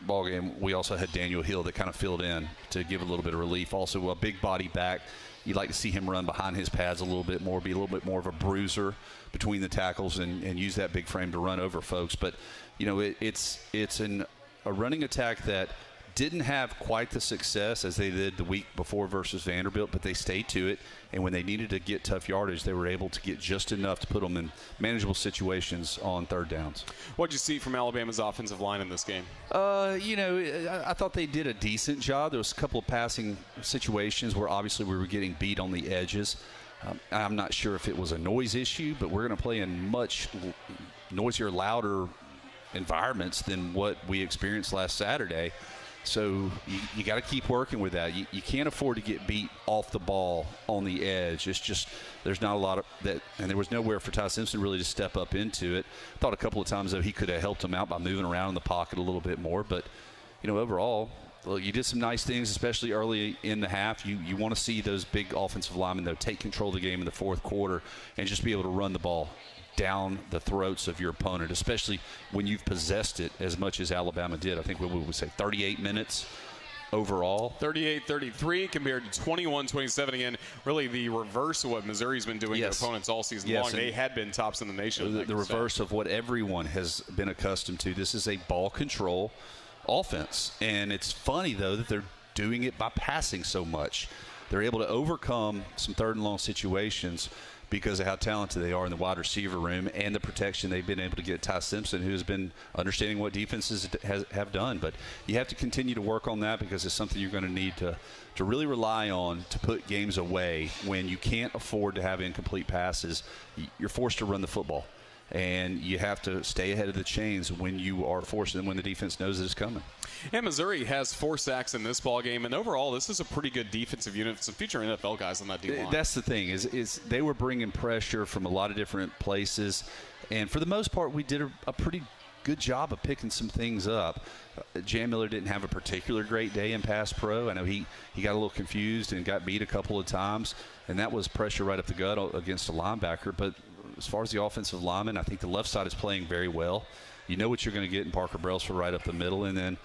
E: ball game, we also had Daniel Hill that kind of filled in to give a little bit of relief. Also, a big body back. You'd like to see him run behind his pads a little bit more, be a little bit more of a bruiser between the tackles, and use that big frame to run over folks. But it's a running attack that didn't have quite the success as they did the week before versus Vanderbilt, but they stayed to it, and when they needed to get tough yardage, they were able to get just enough to put them in manageable situations on third downs.
J: What did you see from Alabama's offensive line in this game?
E: I thought they did a decent job. There was a couple of passing situations where obviously we were getting beat on the edges. I'm not sure if it was a noise issue, but we're going to play in much noisier, louder environments than what we experienced last Saturday. So you got to keep working with that. You can't afford to get beat off the ball on the edge. It's just there's not a lot of that, and there was nowhere for Ty Simpson really to step up into it. Thought a couple of times, though, he could have helped him out by moving around in the pocket a little bit more. But, overall, well, you did some nice things, especially early in the half. You want to see those big offensive linemen, though, take control of the game in the fourth quarter and just be able to run the ball down the throats of your opponent, especially when you've possessed it as much as Alabama did. I think we would say 38 minutes overall.
J: 38-33 compared to 21-27. Again, really the reverse of what Missouri's been doing to opponents all season long. They had been tops in the nation.
E: The reverse of what everyone has been accustomed to. This is a ball control offense. And it's funny, though, that they're doing it by passing so much. They're able to overcome some third and long situations because of how talented they are in the wide receiver room and the protection they've been able to get Ty Simpson, who has been understanding what defenses have done. But you have to continue to work on that because it's something you're going to need to really rely on to put games away when you can't afford to have incomplete passes. You're forced to run the football, and you have to stay ahead of the chains when you are forced and when the defense knows that it's coming.
J: And Missouri has 4 sacks in this ball game, and overall, this is a pretty good defensive unit. Some future NFL guys on that D-line.
E: That's the thing is they were bringing pressure from a lot of different places, and for the most part, we did a pretty good job of picking some things up. Jan Miller didn't have a particular great day in pass pro. I know he got a little confused and got beat a couple of times, and that was pressure right up the gut against a linebacker. But as far as the offensive lineman, I think the left side is playing very well. You know what you're going to get in Parker Brailsford right up the middle, and then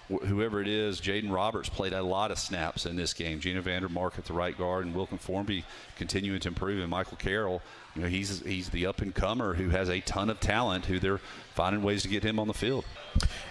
E: whoever it is, Jaden Roberts played a lot of snaps in this game. Gina Vandermark at the right guard, and Wilkin Formby continuing to improve. And Michael Carroll, he's the up-and-comer who has a ton of talent, who they're finding ways to get him on the field.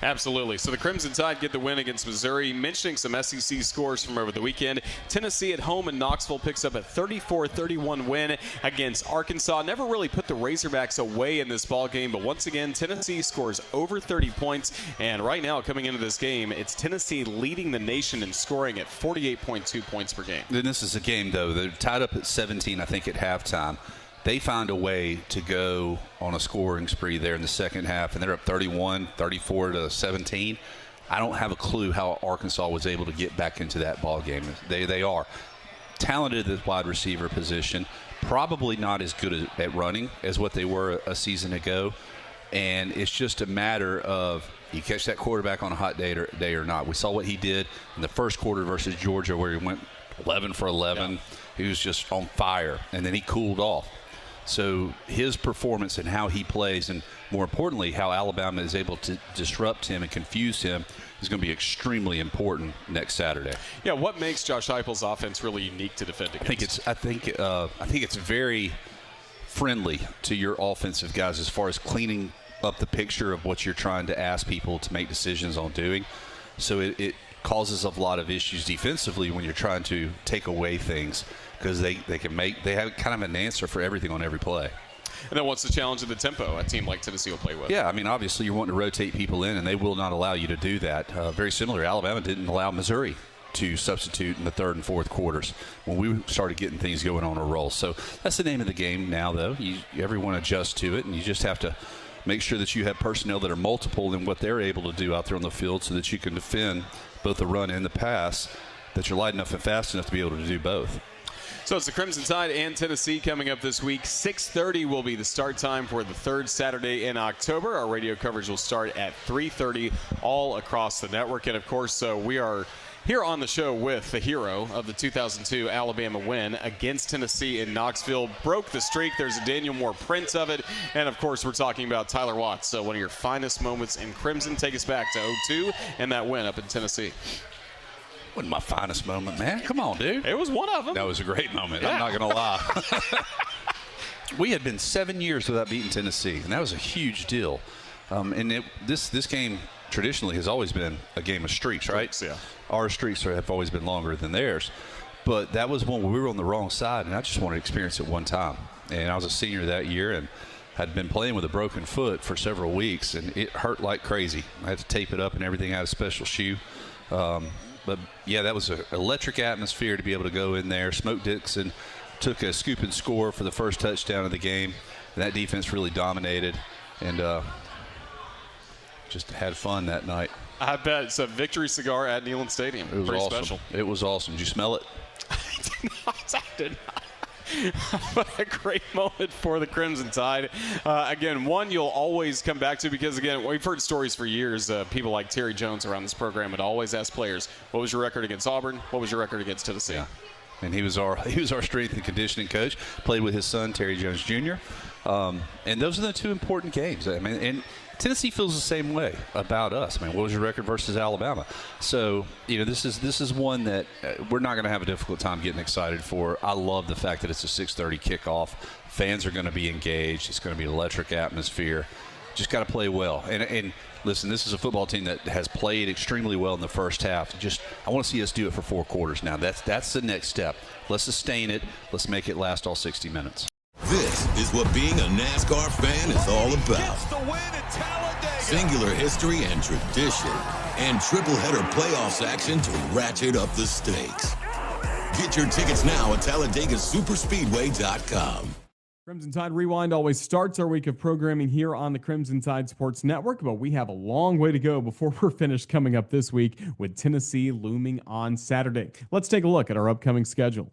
J: Absolutely. So the Crimson Tide get the win against Missouri. Mentioning some SEC scores from over the weekend, Tennessee at home in Knoxville picks up a 34-31 win against Arkansas. Never really put the Razorbacks away in this ball game, but once again, Tennessee scores over 30 points. And right now, coming into this game, it's Tennessee leading the nation in scoring at 48.2 points per game.
E: Then this is a game, though. They're tied up at 17, I think, at halftime. They found a way to go on a scoring spree there in the second half, and they're up 34-17. I don't have a clue how Arkansas was able to get back into that ball game. They are talented at the wide receiver position, probably not as good at running as what they were a season ago, and it's just a matter of you catch that quarterback on a hot day or not. We saw what he did in the first quarter versus Georgia, where he went 11 for 11. Yeah. He was just on fire, and then he cooled off. So his performance and how he plays, and more importantly, how Alabama is able to disrupt him and confuse him, is going to be extremely important next Saturday.
J: Yeah, what makes Josh Heupel's offense really unique to defend against?
E: I think it's very friendly to your offensive guys as far as cleaning up the picture of what you're trying to ask people to make decisions on doing. So it causes a lot of issues defensively when you're trying to take away things, because they have kind of an answer for everything on every play.
J: And then what's the challenge of the tempo a team like Tennessee will play with?
E: Yeah, I mean, obviously you're wanting to rotate people in, and they will not allow you to do that. Very similar, Alabama didn't allow Missouri to substitute in the third and fourth quarters when we started getting things going on a roll. So that's the name of the game now, though. Everyone adjusts to it, and you just have to make sure that you have personnel that are multiple in what they're able to do out there on the field so that you can defend both the run and the pass, that you're light enough and fast enough to be able to do both.
J: So it's the Crimson Tide and Tennessee coming up this week. 6:30 will be the start time for the third Saturday in October. Our radio coverage will start at 3:30 all across the network. And, of course, we are here on the show with the hero of the 2002 Alabama win against Tennessee in Knoxville. Broke the streak. There's a Daniel Moore print of it. And, of course, we're talking about Tyler Watts. So one of your finest moments in Crimson. Take us back to 2002 and that win up in Tennessee.
E: Wasn't my finest moment, man. Come on, dude.
J: It was one of them.
E: That was a great moment. Yeah. I'm not going to lie. We had been 7 years without beating Tennessee, and that was a huge deal. This game traditionally has always been a game of streaks, right?
J: Yeah.
E: Our streaks have always been longer than theirs. But that was one where we were on the wrong side, and I just wanted to experience it one time. And I was a senior that year and had been playing with a broken foot for several weeks, and it hurt like crazy. I had to tape it up and everything. I had a special shoe. But, yeah, that was an electric atmosphere to be able to go in there. Smoke Dixon took a scoop and score for the first touchdown of the game. And that defense really dominated and just had fun that night.
J: I bet. It's a victory cigar at Neyland Stadium.
E: It was
J: Pretty
E: awesome.
J: special.
E: It was awesome. Did you smell it?
J: I did not. What a great moment for the Crimson Tide. Again, one you'll always come back to because, again, we've heard stories for years. People like Terry Jones around this program would always ask players, what was your record against Auburn? What was your record against Tennessee?
E: Yeah. And he was our strength and conditioning coach. Played with his son, Terry Jones Jr. And those are the two important games. I mean, and Tennessee feels the same way about us. I mean, what was your record versus Alabama? So, this is one that we're not going to have a difficult time getting excited for. I love the fact that it's a 6:30 kickoff. Fans are going to be engaged. It's going to be an electric atmosphere. Just got to play well. And listen, this is a football team that has played extremely well in the first half. I want to see us do it for 4 quarters now. That's the next step. Let's sustain it. Let's make it last all 60 minutes.
B: This is what being a NASCAR fan is all about. Singular history and tradition, and triple-header playoffs action to ratchet up the stakes. Get your tickets now at TalladegaSuperspeedway.com.
C: Crimson Tide Rewind always starts our week of programming here on the Crimson Tide Sports Network, but we have a long way to go before we're finished coming up this week with Tennessee looming on Saturday. Let's take a look at our upcoming schedule.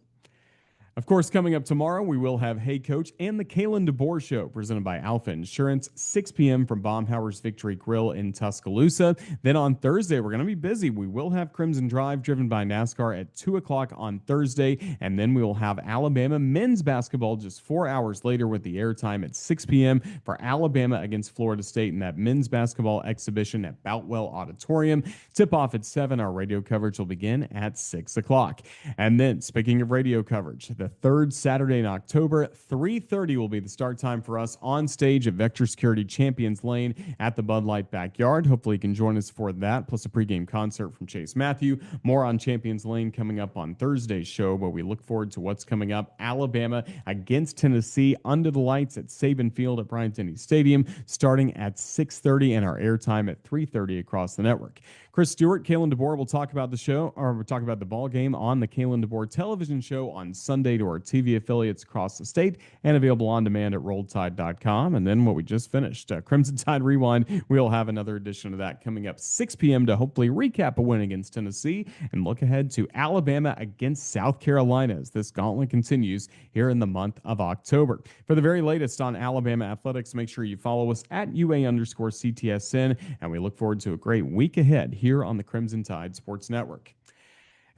C: Of course, coming up tomorrow, we will have Hey Coach and the Kalen DeBoer Show presented by Alpha Insurance, 6 p.m. from Baumhauer's Victory Grill in Tuscaloosa. Then on Thursday, we're going to be busy. We will have Crimson Drive driven by NASCAR at 2 o'clock on Thursday, and then we will have Alabama men's basketball just 4 hours later with the airtime at 6 p.m. for Alabama against Florida State in that men's basketball exhibition at Boutwell Auditorium. Tip-off at 7. Our radio coverage will begin at 6 o'clock. And then, speaking of radio coverage, the third Saturday in October, 3:30 will be the start time for us on stage at Vector Security Champions Lane at the Bud Light Backyard. Hopefully you can join us for that, plus a pregame concert from Chase Matthew. More on Champions Lane coming up on Thursday's show, but we look forward to what's coming up. Alabama against Tennessee under the lights at Saban Field at Bryant-Denny Stadium, starting at 6:30 and our airtime at 3:30 across the network. Chris Stewart, Kalen DeBoer will talk about the show, or we'll talk about the ball game on the Kalen DeBoer television show on Sunday to our TV affiliates across the state and available on demand at RolledTide.com. And then what we just finished, Crimson Tide Rewind, we'll have another edition of that coming up 6 p.m. to hopefully recap a win against Tennessee and look ahead to Alabama against South Carolina as this gauntlet continues here in the month of October. For the very latest on Alabama athletics, make sure you follow us at UA_CTSN, and we look forward to a great week ahead here on the Crimson Tide Sports Network.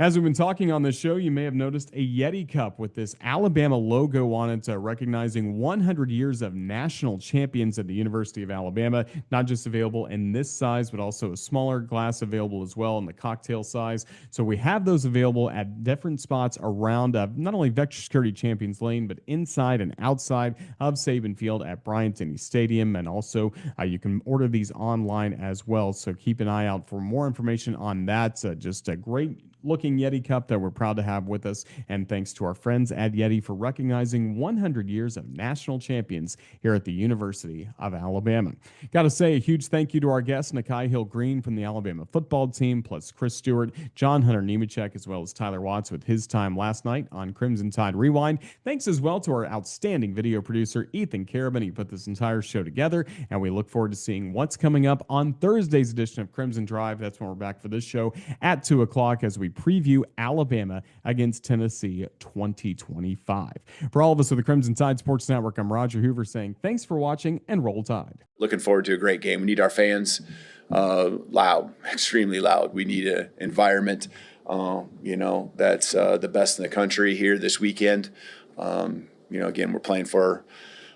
C: As we've been talking on this show, you may have noticed a Yeti Cup with this Alabama logo on it, recognizing 100 years of national champions at the University of Alabama. Not just available in this size, but also a smaller glass available as well in the cocktail size. So we have those available at different spots around not only Vector Security Champions Lane, but inside and outside of Saban Field at Bryant-Denny Stadium. And also you can order these online as well. So keep an eye out for more information on that. Just a great looking Yeti Cup that we're proud to have with us, and thanks to our friends at Yeti for recognizing 100 years of national champions here at the University of Alabama. Got to say a huge thank you to our guest Nikhai Hill-Green from the Alabama football team, plus Chris Stewart, John Hunter Nemechek, as well as Tyler Watts with his time last night on Crimson Tide Rewind. Thanks as well to our outstanding video producer Ethan Carabin. He put this entire show together, and we look forward to seeing what's coming up on Thursday's edition of Crimson Drive. That's when we're back for this show at 2 o'clock as we preview Alabama against Tennessee 2025. For all of us at the Crimson Tide Sports Network, I'm Roger Hoover saying thanks for watching and Roll Tide.
K: Looking forward to a great game. We need our fans loud, extremely loud. We need an environment, that's the best in the country here this weekend. Again, we're playing for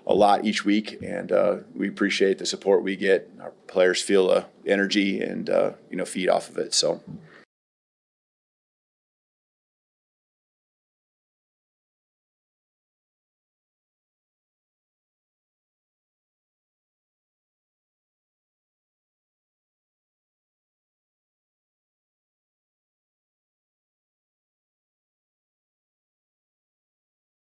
K: a lot each week, and we appreciate the support we get. Our players feel the energy and, feed off of it. So